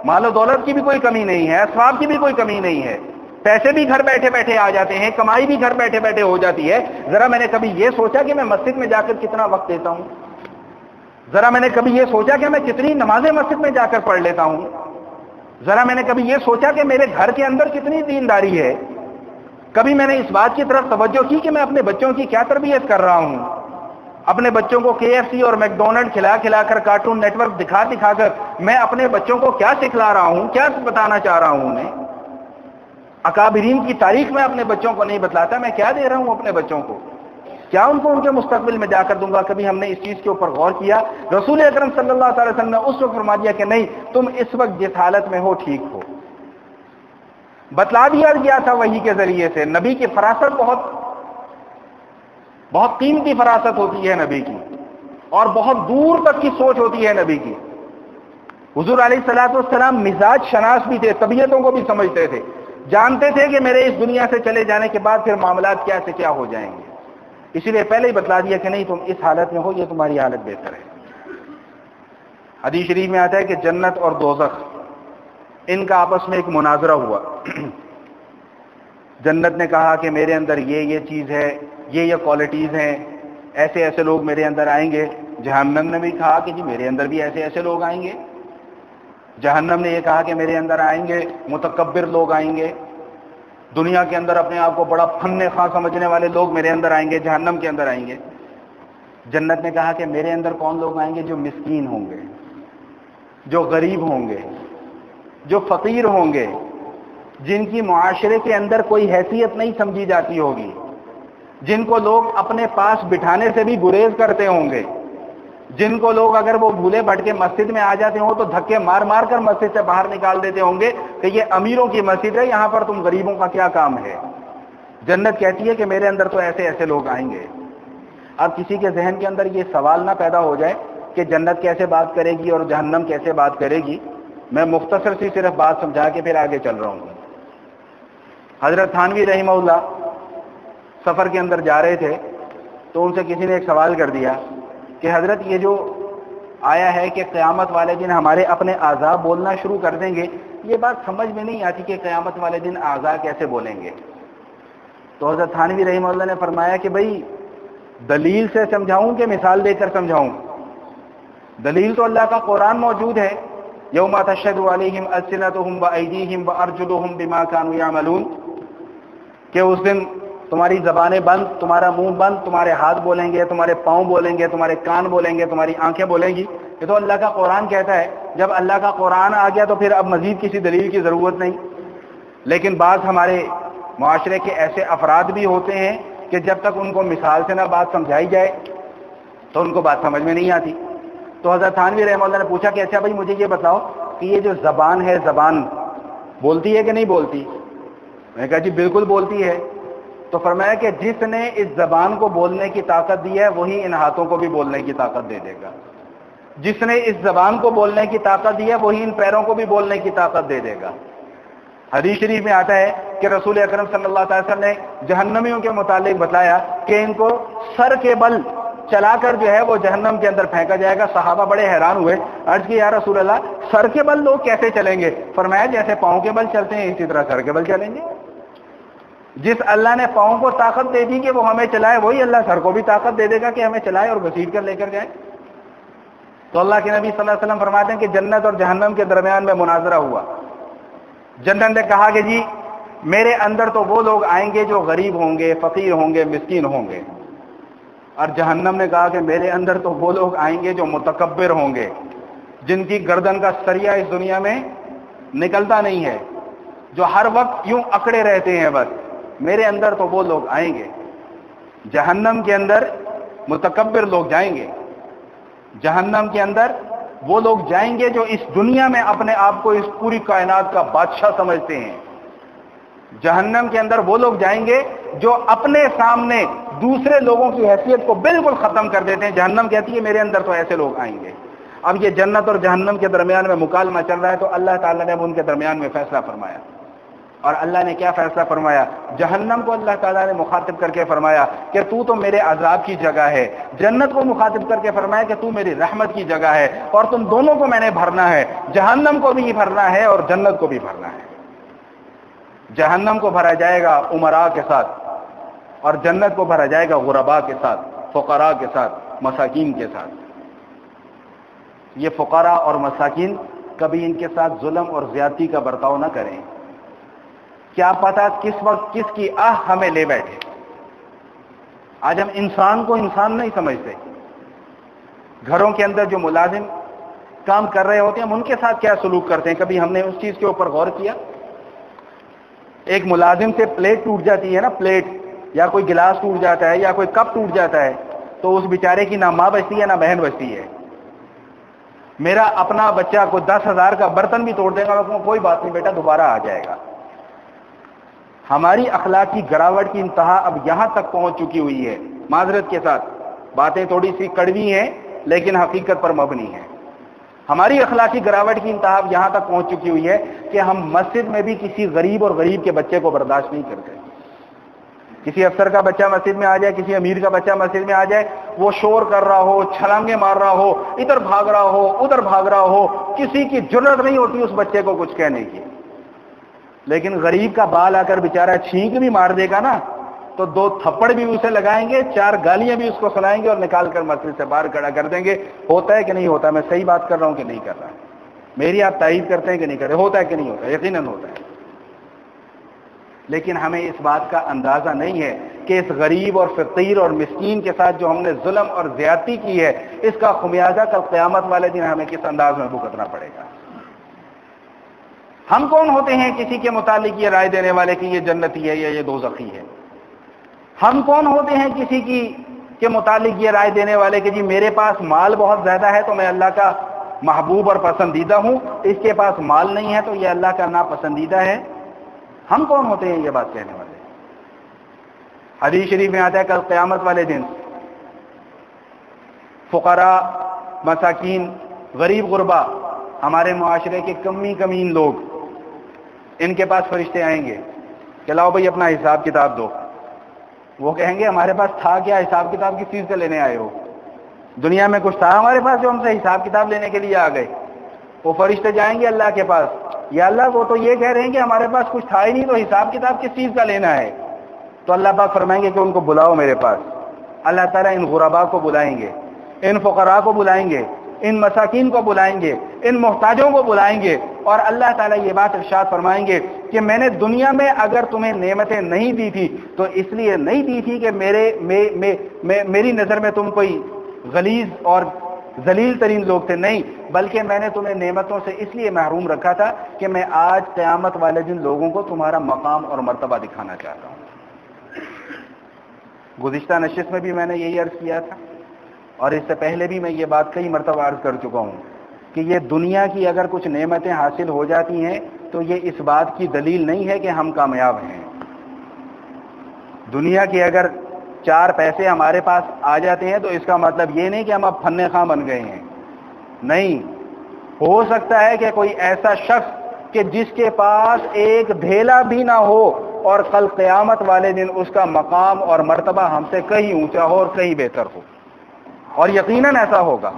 مال و دولت کی بھی کوئی کمی نہیں ہے، اسباب کی بھی کوئی کمی نہیں ہے، پیسے بھی گھر بیٹھے بیٹھے آ جاتے ہیں، کمائی بھی گھر بیٹھے بیٹھے ہو جاتی ہے. ذرا میں نے کبھی یہ سوچا کہ میں مسجد میں جا کر کتنا وقت دیتا ہوں؟ ذرا میں نے کبھی یہ سوچا کہ میں کتنی نمازیں مسجد میں جا کر پڑھ لیتا ہوں؟ ذرا میں نے کبھی یہ سوچا کہ میرے گھر کے اندر کتنی دینداری ہے؟ کبھی میں نے اس بات کی طرف توجہ کی کہ میں اپنے بچوں کی کیا تربیت کر رہا ہوں؟ اپنے بچوں کو KFC اور میکڈونلڈ کھلا کھلا کر، کارٹون نیٹ ورک دکھا دکھا کر میں اپنے بچوں کو کیا سکھلا رہا ہوں، کیا بتانا چاہ رہا ہوں انہیں؟ اکابرین کی تاریخ میں اپنے بچوں کو نہیں بتلاتا، میں کیا دے رہا ہوں اپنے بچوں کو؟ کیا ان کو ان کے مستقبل میں جا کر دوں گا؟ کبھی ہم نے اس چیز کے اوپر غور کیا؟ رسول اکرم صلی اللہ علیہ وسلم نے اس وقت فرما دیا کہ نہیں، تم اس وقت جس حالت میں ہو ٹھیک ہو. بتلا دیا گیا تھا وحی کے ذریعے سے. نبی کی فراست بہت قیمتی فراست ہوتی ہے نبی کی، اور بہت دور تک کی سوچ ہوتی ہے نبی کی. حضور علیہ الصلوۃ والسلام مزاج شناس بھی تھے، طبیعتوں کو بھی سمجھتے تھے، جانتے تھے کہ میرے اس دنیا سے چلے جانے کے بعد پھر معاملات کیا سے کیا ہو جائیں گے. اسی لیے پہلے ہی بتلا دیا کہ نہیں، تم اس حالت میں ہو، یہ تمہاری حالت بہتر ہے. حدیث شریف میں آتا ہے کہ جنت اور دوزخ، ان کا آپس میں ایک مناظرہ ہوا. جنت نے کہا کہ میرے اندر یہ چیز ہے، یہ کوالٹیز ہیں، ایسے ایسے لوگ میرے اندر آئیں گے. جہنم نے بھی کہا کہ جی میرے اندر بھی ایسے ایسے لوگ آئیں گے. جہنم نے یہ کہا کہ میرے اندر آئیں گے متکبر لوگ آئیں گے، دنیا کے اندر اپنے آپ کو بڑا فن خواں سمجھنے والے لوگ میرے اندر آئیں گے، جہنم کے اندر آئیں گے. جنت نے کہا کہ میرے اندر کون لوگ آئیں گے؟ جو مسکین ہوں گے، جو غریب ہوں گے، جو فقیر ہوں گے، جن کی معاشرے کے اندر کوئی حیثیت نہیں سمجھی جاتی ہوگی، جن کو لوگ اپنے پاس بٹھانے سے بھی گریز کرتے ہوں گے، جن کو لوگ اگر وہ بھولے بھٹکے مسجد میں آ جاتے ہوں تو دھکے مار مار کر مسجد سے باہر نکال دیتے ہوں گے کہ یہ امیروں کی مسجد ہے، یہاں پر تم غریبوں کا کیا کام ہے. جنت کہتی ہے کہ میرے اندر تو ایسے ایسے لوگ آئیں گے. اب کسی کے ذہن کے اندر یہ سوال نہ پیدا ہو جائے کہ جنت کیسے بات کرے گی اور جہنم کیسے بات کرے گی. میں مختصر سی صرف بات سمجھا کے پھر آگے چل رہا ہوں. حضرت تھانوی رحمہ اللہ سفر کے اندر جا رہے تھے تو ان سے کسی نے ایک سوال کر دیا کہ حضرت یہ جو آیا ہے کہ قیامت والے دن ہمارے اپنے اعضاء بولنا شروع کر دیں گے، یہ بات سمجھ میں نہیں آتی کہ قیامت والے دن اعضاء کیسے بولیں گے. تو حضرت تھانوی رحمہ اللہ نے فرمایا کہ بھائی دلیل سے سمجھاؤں کہ مثال دے کر سمجھاؤں؟ دلیل تو اللہ کا قرآن موجود ہے، یوم تشہد علیہم السنتہم وایدیہم وارجلہم بما کانوا یعملون، کہ اس دن تمہاری زبانیں بند، تمہارا منہ بند، تمہارے ہاتھ بولیں گے، تمہارے پاؤں بولیں گے، تمہارے کان بولیں گے، تمہاری آنکھیں بولیں گی. یہ تو اللہ کا قرآن کہتا ہے. جب اللہ کا قرآن آ گیا تو پھر اب مزید کسی دلیل کی ضرورت نہیں. لیکن بعض ہمارے معاشرے کے ایسے افراد بھی ہوتے ہیں کہ جب تک ان کو مثال سے نہ بات سمجھائی جائے تو ان کو بات سمجھ میں نہیں آتی. تو حضرت تھانوی رحمہ اللہ نے پوچھا کہ اچھا بھائی مجھے یہ بتاؤ کہ یہ جو زبان ہے، زبان بولتی ہے کہ نہیں بولتی؟ میں نے کہا جی بالکل بولتی ہے. تو فرمایا کہ جس نے اس زبان کو بولنے کی طاقت دی ہے وہی ان ہاتھوں کو بھی بولنے کی طاقت دے دے گا. جس نے اس زبان کو بولنے کی طاقت دی ہے وہی ان پیروں کو بھی بولنے کی طاقت دے دے گا. حدیث شریف میں آتا ہے کہ رسول اکرم صلی اللہ علیہ وسلم نے جہنمیوں کے متعلق بتایا کہ ان کو سر کے بل چلا کر جو ہے وہ جہنم کے اندر پھینکا جائے گا. صحابہ بڑے حیران ہوئے، عرض کی یا رسول اللہ سر کے بل لوگ کیسے چلیں گے؟ فرمایا جیسے پاؤں کے بل چلتے ہیں اسی طرح سر کے بل چلیں گے. جس اللہ نے پاؤں کو طاقت دے دی کہ وہ ہمیں چلائے، وہی اللہ سر کو بھی طاقت دے دے گا کہ ہمیں چلائے اور گھسیٹ کر لے کر جائے. تو اللہ کے نبی صلی اللہ علیہ وسلم فرماتے ہیں کہ جنت اور جہنم کے درمیان میں مناظرہ ہوا. جنت نے کہا کہ جی میرے اندر تو وہ لوگ آئیں گے جو غریب ہوں گے، فقیر ہوں گے، مسکین ہوں گے. اور جہنم نے کہا کہ میرے اندر تو وہ لوگ آئیں گے جو متکبر ہوں گے، جن کی گردن کا سریا اس دنیا میں نکلتا نہیں ہے، جو ہر وقت یوں اکڑے رہتے ہیں. بس میرے اندر تو وہ لوگ آئیں گے. جہنم کے اندر متکبر لوگ جائیں گے، جہنم کے اندر وہ لوگ جائیں گے جو اس دنیا میں اپنے آپ کو اس پوری کائنات کا بادشاہ سمجھتے ہیں۔ جہنم کے اندر وہ لوگ جائیں گے جو اپنے سامنے دوسرے لوگوں کی حیثیت کو بالکل ختم کر دیتے ہیں۔ جہنم کہتی ہے میرے اندر تو ایسے لوگ آئیں گے۔ اب یہ جنت اور جہنم کے درمیان میں مکالمہ چل رہا ہے، تو اللہ تعالیٰ نے اب ان کے درمیان میں فیصلہ فرمایا۔ اور اللہ نے کیا فیصلہ فرمایا؟ جہنم کو اللہ تعالیٰ نے مخاطب کر کے فرمایا کہ تو میرے عذاب کی جگہ ہے، جنت کو مخاطب کر کے فرمایا کہ تو میری رحمت کی جگہ ہے، اور تم دونوں کو میں نے بھرنا ہے، جہنم کو بھی بھرنا ہے اور جنت کو بھی بھرنا ہے۔ جہنم کو بھرا جائے گا امراء کے ساتھ، اور جنت کو بھرا جائے گا غرباء کے ساتھ، فقراء کے ساتھ، مساکین کے ساتھ۔ یہ فقراء اور مساکین کبھی ان کے ساتھ ظلم اور زیادتی کا برتاؤ نہ کریں، کیا پتا کس وقت کس کی آہ ہمیں لے بیٹھے۔ آج ہم انسان کو انسان نہیں سمجھتے۔ گھروں کے اندر جو ملازم کام کر رہے ہوتے ہیں ہم ان کے ساتھ کیا سلوک کرتے ہیں، کبھی ہم نے اس چیز کے اوپر غور کیا؟ ایک ملازم سے پلیٹ ٹوٹ جاتی ہے نا، پلیٹ یا کوئی گلاس ٹوٹ جاتا ہے یا کوئی کپ ٹوٹ جاتا ہے، تو اس بیچارے کی نہ ماں بچتی ہے نہ بہن بچتی ہے۔ میرا اپنا بچہ کوئی 10,000 کا برتن بھی توڑ دے گا، کوئی بات نہیں بیٹا دوبارہ آ جائے گا۔ ہماری اخلاقی گراوٹ کی انتہا اب یہاں تک پہنچ چکی ہوئی ہے، معذرت کے ساتھ باتیں تھوڑی سی کڑوی ہیں لیکن حقیقت پر مبنی ہیں۔ ہماری اخلاقی گراوٹ کی انتہا اب یہاں تک پہنچ چکی ہوئی ہے کہ ہم مسجد میں بھی کسی غریب اور غریب کے بچے کو برداشت نہیں کرتے۔ کسی افسر کا بچہ مسجد میں آ جائے، کسی امیر کا بچہ مسجد میں آ جائے، وہ شور کر رہا ہو، چھلانگے مار رہا ہو، ادھر بھاگ رہا ہو ادھر بھاگ رہا ہو، کسی کی جرأت نہیں ہوتی اس بچے کو کچھ کہنے کی۔ لیکن غریب کا بال آ کر بیچارہ چھینک بھی مار دے گا نا، تو 2 تھپڑ بھی اسے لگائیں گے، 4 گالیاں بھی اس کو سنائیں گے اور نکال کر مسجد سے باہر کھڑا کر دیں گے۔ ہوتا ہے کہ نہیں ہوتا؟ میں صحیح بات کر رہا ہوں کہ نہیں کر رہا؟ میری آپ تائید کرتے ہیں کہ نہیں کرتے؟ ہوتا ہے کہ نہیں ہوتا؟ یقیناً ہوتا ہے۔ لیکن ہمیں اس بات کا اندازہ نہیں ہے کہ اس غریب اور فقیر اور مسکین کے ساتھ جو ہم نے ظلم اور زیادتی کی ہے، اس کا خمیازہ کل قیامت والے دن ہمیں کس انداز میں بھگتنا پڑے گا۔ ہم کون ہوتے ہیں کسی کے متعلق یہ رائے دینے والے کہ یہ جنتی ہے یا یہ دوزخی ہے؟ ہم کون ہوتے ہیں کسی کے متعلق یہ رائے دینے والے کہ جی میرے پاس مال بہت زیادہ ہے تو میں اللہ کا محبوب اور پسندیدہ ہوں، اس کے پاس مال نہیں ہے تو یہ اللہ کا ناپسندیدہ ہے؟ ہم کون ہوتے ہیں یہ بات کہنے والے؟ حدیث شریف میں آتا ہے کل قیامت والے دن فقراء، مساکین، غریب غربا، ہمارے معاشرے کے کمی کمین لوگ، ان کے پاس فرشتے آئیں گے کہ لاؤ بھائی اپنا حساب کتاب دو۔ وہ کہیں گے ہمارے پاس تھا کیا، حساب کتاب کس چیز کا لینے آئے ہو؟ دنیا میں کچھ تھا ہمارے پاس جو ہم سے حساب کتاب لینے کے لیے آ گئے؟ وہ فرشتے جائیں گے اللہ کے پاس، یا اللہ وہ تو یہ کہہ رہے ہیں کہ ہمارے پاس کچھ تھا ہی نہیں، تو حساب کتاب کس چیز کا لینا ہے؟ تو اللہ پاک فرمائیں گے کہ ان کو بلاؤ میرے پاس۔ اللہ تعالیٰ ان غرباء کو بلائیں گے، ان فقراء کو بلائیں گے، ان مساکین کو بلائیں گے، ان محتاجوں کو بلائیں گے، اور اللہ تعالیٰ یہ بات ارشاد فرمائیں گے کہ میں نے دنیا میں اگر تمہیں نعمتیں نہیں دی تھی تو اس لیے نہیں دی تھی کہ میری نظر میں تم کوئی غلیظ اور ذلیل ترین لوگ تھے، نہیں، بلکہ میں نے تمہیں نعمتوں سے اس لیے محروم رکھا تھا کہ میں آج قیامت والے دن لوگوں کو تمہارا مقام اور مرتبہ دکھانا چاہتا ہوں۔ گزشتہ نشست میں بھی میں نے یہی عرض کیا تھا، اور اس سے پہلے بھی میں یہ بات کئی مرتبہ عرض کر چکا ہوں کہ یہ دنیا کی اگر کچھ نعمتیں حاصل ہو جاتی ہیں تو یہ اس بات کی دلیل نہیں ہے کہ ہم کامیاب ہیں۔ دنیا کی اگر 4 پیسے ہمارے پاس آ جاتے ہیں تو اس کا مطلب یہ نہیں کہ ہم اب فن خواہ بن گئے ہیں، نہیں۔ ہو سکتا ہے کہ کوئی ایسا شخص کہ جس کے پاس ایک دھیلا بھی نہ ہو اور کل قیامت والے دن اس کا مقام اور مرتبہ ہم سے کہیں اونچا ہو اور کہیں بہتر ہو، اور یقیناً ایسا ہوگا۔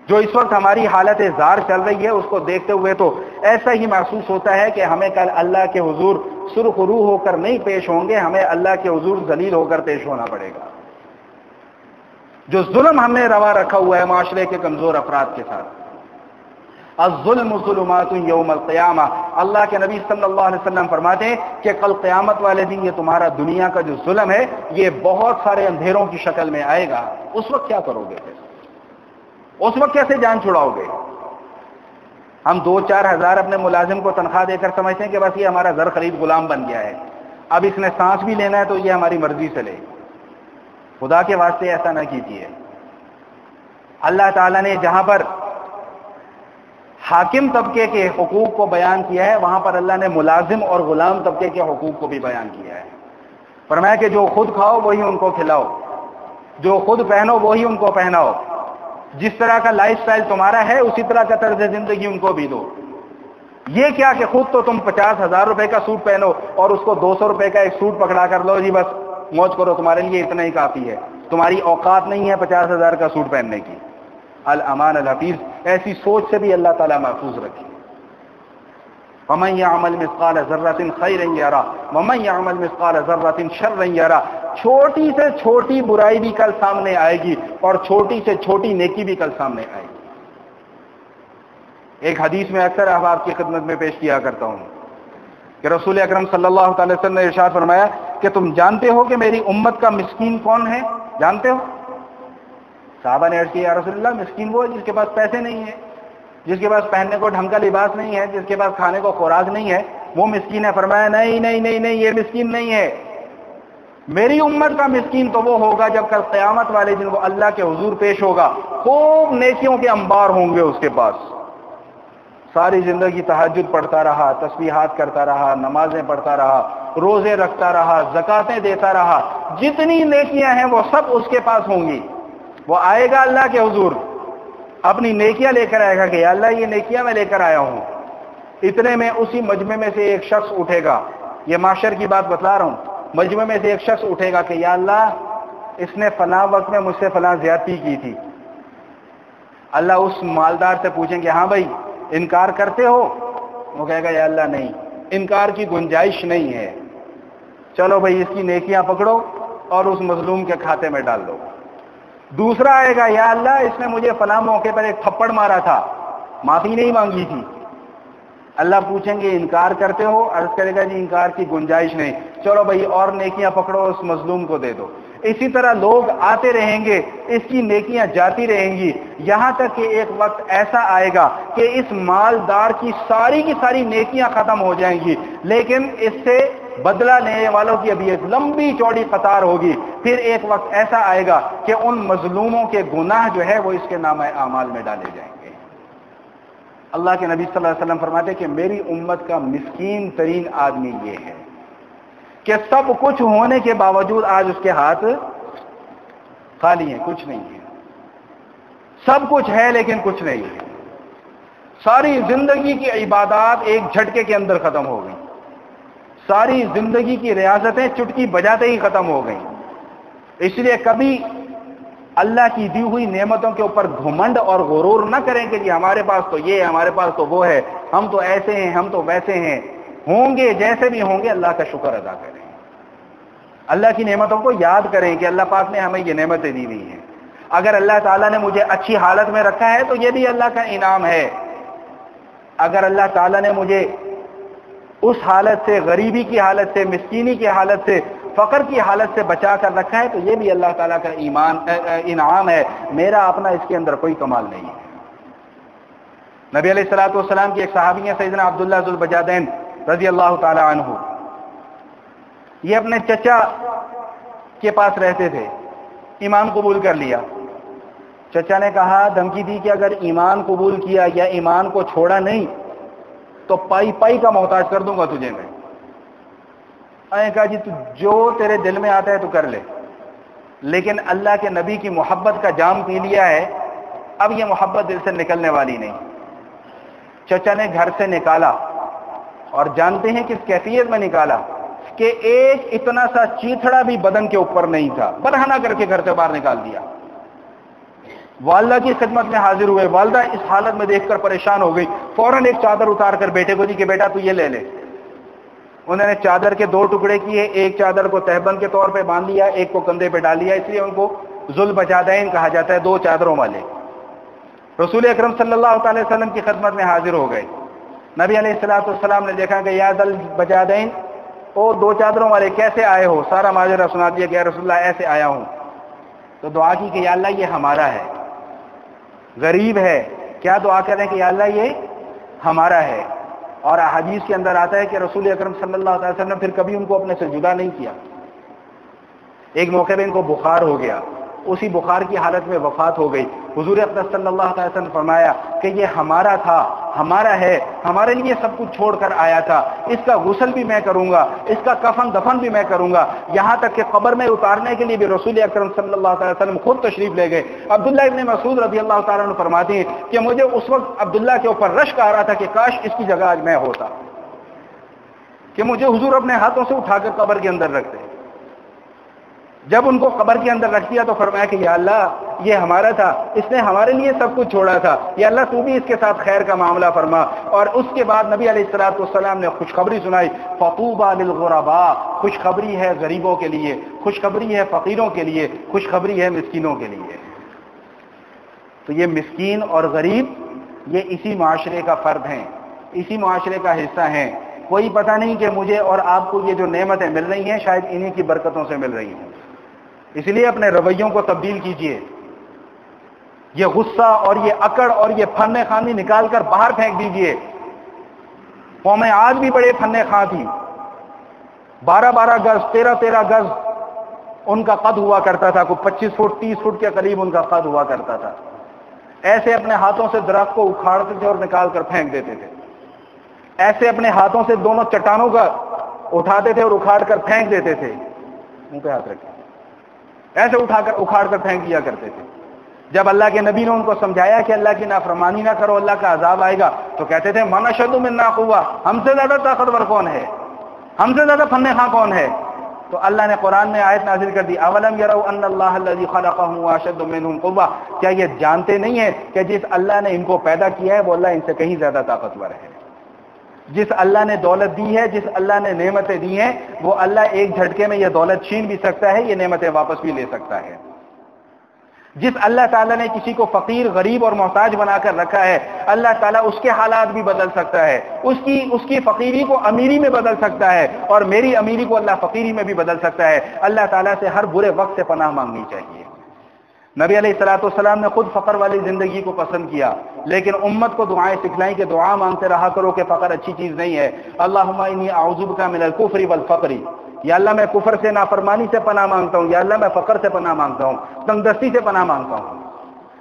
جو اس وقت ہماری حالت زار چل رہی ہے اس کو دیکھتے ہوئے تو ایسا ہی محسوس ہوتا ہے کہ ہمیں کل اللہ کے حضور سرخ روح ہو کر نہیں پیش ہوں گے، ہمیں اللہ کے حضور ذلیل ہو کر پیش ہونا پڑے گا۔ جو ظلم ہم نے روا رکھا ہوا ہے معاشرے کے کمزور افراد کے ساتھ، الظلم ظلمات یوم القیامہ، اللہ کے نبی صلی اللہ علیہ وسلم فرماتے ہیں کہ کل قیامت والے دن یہ تمہارا دنیا کا جو ظلم ہے یہ بہت سارے اندھیروں کی شکل میں آئے گا۔ اس وقت کیا کرو گے؟ اس وقت کیسے جان چھڑاؤ گے؟ ہم 2-4 ہزار اپنے ملازم کو تنخواہ دے کر سمجھتے ہیں کہ بس یہ ہمارا زر خرید غلام بن گیا ہے، اب اس نے سانس بھی لینا ہے تو یہ ہماری مرضی سے لے، خدا کے واسطے ایسا نہ کیجیے۔ اللہ تعالیٰ نے جہاں پر حاکم طبقے کے حقوق کو بیان کیا ہے، وہاں پر اللہ نے ملازم اور غلام طبقے کے حقوق کو بھی بیان کیا ہے۔ فرمایا کہ جو خود کھاؤ وہی ان کو کھلاؤ، جو خود پہنو وہی ان کو پہناؤ، جس طرح کا لائف سٹائل تمہارا ہے اسی طرح کا طرز زندگی ان کو بھی دو۔ یہ کیا کہ خود تو تم 50,000 روپے کا سوٹ پہنو اور اس کو 200 روپے کا ایک سوٹ پکڑا کر لو، جی بس موج کرو، تمہارے لیے اتنا ہی کافی ہے، تمہاری اوقات نہیں ہے 50,000 کا سوٹ پہننے کی۔ الامان الحفیظ، ایسی سوچ سے بھی اللہ تعالیٰ محفوظ رکھے۔ وَمَن يَعْمَلْ مِثْقَالَ ذَرَّةٍ خَيْرًا يَرَهُ وَمَن يَعْمَلْ مِثْقَالَ ذَرَّةٍ شَرًّا يَرَهُ، چھوٹی سے چھوٹی برائی بھی کل سامنے آئے گی اور چھوٹی سے چھوٹی نیکی بھی کل سامنے آئے گی۔ ایک حدیث میں اکثر احباب کی خدمت میں پیش کیا کرتا ہوں کہ رسول اکرم صلی اللہ تعالی وسلم نے ارشاد فرمایا کہ تم جانتے ہو کہ میری امت کا مسکین کون ہے؟ جانتے ہو؟ صحابہ نے عرض کیا، یا رسول اللہ، مسکین وہ ہے جس کے پاس پیسے نہیں ہیں، جس کے پاس پہننے کو ڈھنگ کا لباس نہیں ہے، جس کے پاس کھانے کو خوراک نہیں ہے، وہ مسکین ہے۔ فرمایا نہیں نہیں نہیں نہیں، یہ مسکین نہیں ہے، میری امت کا مسکین تو وہ ہوگا جب کل قیامت والے دن وہ اللہ کے حضور پیش ہوگا، خوب نیکیوں کے انبار ہوں گے اس کے پاس، ساری زندگی تہجد پڑھتا رہا، تسبیحات کرتا رہا، نمازیں پڑھتا رہا، روزے رکھتا رہا، زکاتیں دیتا رہا، جتنی نیکیاں ہیں وہ سب اس کے پاس ہوں گی۔ وہ آئے گا اللہ کے حضور، اپنی نیکیاں لے کر آئے گا کہ یا اللہ یہ نیکیاں میں لے کر آیا ہوں۔ اتنے میں اسی مجمع میں سے ایک شخص اٹھے گا، یہ معاشر کی بات بتلا رہا ہوں، مجمع میں سے ایک شخص اٹھے گا کہ یا اللہ اس نے فلاں وقت میں مجھ سے فلاں زیادتی کی تھی۔ اللہ اس مالدار سے پوچھیں گے ہاں بھائی انکار کرتے ہو؟ وہ کہے گا یا اللہ نہیں، انکار کی گنجائش نہیں ہے، چلو بھائی اس کی نیکیاں پکڑو اور اس مظلوم کے کھاتے میں ڈال دو۔ دوسرا آئے گا، یا اللہ اس نے مجھے فلاں موقع پر ایک تھپڑ مارا تھا، معافی نہیں مانگی تھی۔ اللہ پوچھیں گے انکار کرتے ہو؟ عرض کرے گا جی انکار کی گنجائش نہیں، چلو بھائی اور نیکیاں پکڑو اس مظلوم کو دے دو۔ اسی طرح لوگ آتے رہیں گے، اس کی نیکیاں جاتی رہیں گی، یہاں تک کہ ایک وقت ایسا آئے گا کہ اس مالدار کی ساری نیکیاں ختم ہو جائیں گی، لیکن اس سے بدلہ لینے والوں کی ابھی ایک لمبی چوڑی قطار ہوگی۔ پھر ایک وقت ایسا آئے گا کہ ان مظلوموں کے گناہ جو ہے وہ اس کے نامہ اعمال میں ڈالے جائیں گے۔ اللہ کے نبی صلی اللہ علیہ وسلم فرماتے کہ میری امت کا مسکین ترین آدمی یہ ہے کہ سب کچھ ہونے کے باوجود آج اس کے ہاتھ خالی ہیں، کچھ نہیں ہے، سب کچھ ہے لیکن کچھ نہیں ہے، ساری زندگی کی عبادات ایک جھٹکے کے اندر ختم ہو گئی، ساری زندگی کی ریاستیں چٹکی بجاتے ہی ختم ہو گئیں۔ اس لیے کبھی اللہ کی دی ہوئی نعمتوں کے اوپر گھمنڈ اور غرور نہ کریں کہ جی ہمارے پاس تو یہ ہے، ہمارے پاس تو وہ ہے، ہم تو ایسے ہیں، ہم تو ویسے ہیں۔ ہوں گے جیسے بھی ہوں گے، اللہ کا شکر ادا کریں، اللہ کی نعمتوں کو یاد کریں کہ اللہ پاک نے ہمیں یہ نعمتیں دی ہوئی ہیں۔ اگر اللہ تعالیٰ نے مجھے اچھی حالت میں رکھا ہے تو یہ بھی اللہ کا انعام ہے، اگر اللہ تعالیٰ نے مجھے اس حالت سے، غریبی کی حالت سے، مسکینی کی حالت سے، فقر کی حالت سے بچا کر رکھا ہے تو یہ بھی اللہ تعالیٰ کا انعام ہے، میرا اپنا اس کے اندر کوئی کمال نہیں ہے۔ نبی علیہ الصلوۃ والسلام کی ایک صحابی ہیں سیدنا عبداللہ ذو البجادین رضی اللہ تعالی عنہ، یہ اپنے چچا کے پاس رہتے تھے، ایمان قبول کر لیا۔ چچا نے کہا، دھمکی دی کہ اگر ایمان قبول کیا یا ایمان کو چھوڑا نہیں تو پائی پائی کا محتاج کر دوں گا تجھے میں۔ میں کہا جی تو جو تیرے دل میں آتا ہے تو کر لے، لیکن اللہ کے نبی کی محبت کا جام پی لیا ہے، اب یہ محبت دل سے نکلنے والی نہیں۔ چچا نے گھر سے نکالا، اور جانتے ہیں کس کیفیت میں نکالا کہ ایک اتنا سا چیتھڑا بھی بدن کے اوپر نہیں تھا، برہنہ کر کے گھر سے باہر نکال دیا۔ والدہ کی خدمت میں حاضر ہوئے، والدہ اس حالت میں دیکھ کر پریشان ہو گئی، فوراً ایک چادر اتار کر بیٹے کو دی کہ بیٹا تو یہ لے لے۔ انہوں نے چادر کے 2 ٹکڑے کیے، ایک چادر کو تہبند کے طور پہ باندھ لیا، ایک کو کندھے پہ ڈال لیا، اس لیے ان کو ذو البجادین کہا جاتا ہے، 2 چادروں والے۔ رسول اکرم صلی اللہ تعالی وسلم کی خدمت میں حاضر ہو گئے۔ نبی علیہ الصلوۃ والسلام نے دیکھا کہ یا ذو البجادین، اور 2 چادروں والے کیسے آئے ہو؟ سارا ماجرا سنا دیا کہ یا رسول اللہ ایسے آیا ہوں۔ تو دعا کی کہ یا اللہ یہ ہمارا ہے، غریب ہے، کیا دعا کریں کہ یا اللہ یہ ہمارا ہے۔ اور احادیث کے اندر آتا ہے کہ رسول اکرم صلی اللہ علیہ وسلم نے پھر کبھی ان کو اپنے سے جدا نہیں کیا۔ ایک موقع پہ ان کو بخار ہو گیا، اسی بخار کی حالت میں وفات ہو گئی۔ حضور اقدس صلی اللہ علیہ وسلم نے فرمایا کہ یہ ہمارا تھا، ہمارا ہے، ہمارے لیے سب کچھ چھوڑ کر آیا تھا، اس کا غسل بھی میں کروں گا، اس کا کفن دفن بھی میں کروں گا، یہاں تک کہ قبر میں اتارنے کے لیے بھی رسول اکرم صلی اللہ علیہ وسلم خود تشریف لے گئے۔ عبداللہ ابن مسعود رضی اللہ تعالیٰ عنہ فرماتے ہیں کہ مجھے اس وقت عبداللہ کے اوپر رشک آ رہا تھا کہ کاش اس کی جگہ آج میں ہوتا، کہ مجھے حضور اپنے ہاتھوں سے اٹھا کر قبر کے اندر رکھتے۔ جب ان کو قبر کے اندر رکھ دیا تو فرمایا کہ یا اللہ یہ ہمارا تھا، اس نے ہمارے لیے سب کچھ چھوڑا تھا، یا اللہ تو بھی اس کے ساتھ خیر کا معاملہ فرما۔ اور اس کے بعد نبی علیہ الصلوۃ والسلام نے خوشخبری سنائی، فطوبى للغرباء، خوشخبری ہے غریبوں کے لیے، خوشخبری ہے فقیروں کے لیے، خوشخبری ہے مسکینوں کے لیے۔ تو یہ مسکین اور غریب یہ اسی معاشرے کا فرد ہیں، اسی معاشرے کا حصہ ہیں۔ کوئی پتہ نہیں کہ مجھے اور آپ کو یہ جو نعمتیں مل رہی ہیں شاید انہی کی برکتوں سے مل رہی ہیں، اس لیے اپنے رویوں کو تبدیل کیجئے۔ یہ غصہ اور یہ اکڑ اور یہ فن خانی نکال کر باہر پھینک دیجئے۔ قوم عاد بھی بڑے فن خاں تھی، 12 گز 13 گز ان کا قد ہوا کرتا تھا، کوئی 25 فٹ 30 فٹ کے قریب ان کا قد ہوا کرتا تھا۔ ایسے اپنے ہاتھوں سے درخت کو اکھاڑتے تھے اور نکال کر پھینک دیتے تھے، ایسے اپنے ہاتھوں سے دونوں چٹانوں کا اٹھاتے تھے اور اکھاڑ کر پھینک دیتے تھے، منہ پہ ہاتھ رکھے، ایسے اکھاڑ کر پھینک دیا کرتے تھے۔ جب اللہ کے نبی نے ان کو سمجھایا کہ اللہ کی نافرمانی نہ کرو، اللہ کا عذاب آئے گا، تو کہتے تھے من اشد منا قوہ، ہم سے زیادہ طاقتور کون ہے، ہم سے زیادہ فن خاں کون ہے؟ تو اللہ نے قرآن میں آیت نازل کر دی، اولم یروا ان اللہ الذی خلقهم اشد منهم قوہ، کیا یہ جانتے نہیں ہیں کہ جس اللہ نے ان کو پیدا کیا ہے وہ اللہ ان سے کہیں زیادہ طاقتور ہے؟ جس اللہ نے دولت دی ہے، جس اللہ نے نعمتیں دی ہیں، وہ اللہ ایک جھٹکے میں یہ دولت چھین بھی سکتا ہے، یہ نعمتیں واپس بھی لے سکتا ہے۔ جس اللہ تعالیٰ نے کسی کو فقیر غریب اور محتاج بنا کر رکھا ہے، اللہ تعالیٰ اس کے حالات بھی بدل سکتا ہے، اس کی فقیری کو امیری میں بدل سکتا ہے، اور میری امیری کو اللہ فقیری میں بھی بدل سکتا ہے۔ اللہ تعالیٰ سے ہر برے وقت سے پناہ مانگنی چاہیے۔ نبی علیہ الصلوۃ والسلام نے خود فقر والی زندگی کو پسند کیا، لیکن امت کو دعائیں سکھلائیں کہ دعا مانگتے رہا کرو کہ فقر اچھی چیز نہیں ہے۔ اللہم انی اعوذ بک من الکفر والفقر، یا اللہ میں کفر سے نافرمانی سے پناہ مانگتا ہوں، یا اللہ میں فقر سے پناہ مانگتا ہوں، تنگ دستی سے پناہ مانگتا ہوں۔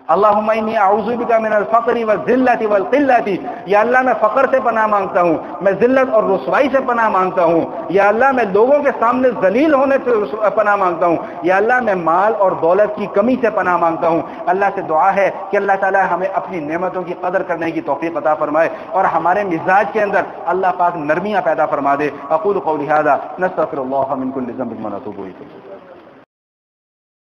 اللہم انی اعوذ بک من الفقر والذلۃ والقلۃ، یا اللہ میں فقر سے پناہ مانگتا ہوں، میں ذلت اور رسوائی سے پناہ مانگتا ہوں، یا اللہ میں لوگوں کے سامنے ذلیل ہونے سے پناہ مانگتا ہوں، یا اللہ میں مال اور دولت کی کمی سے پناہ مانگتا ہوں۔ اللہ سے دعا ہے کہ اللہ تعالی ہمیں اپنی نعمتوں کی قدر کرنے کی توفیق عطا فرمائے اور ہمارے مزاج کے اندر اللہ پاک نرمیاں پیدا فرما دے۔ اقول قولی ھذا نستغفر اللہ من کل ذنب ونتوب الیہ۔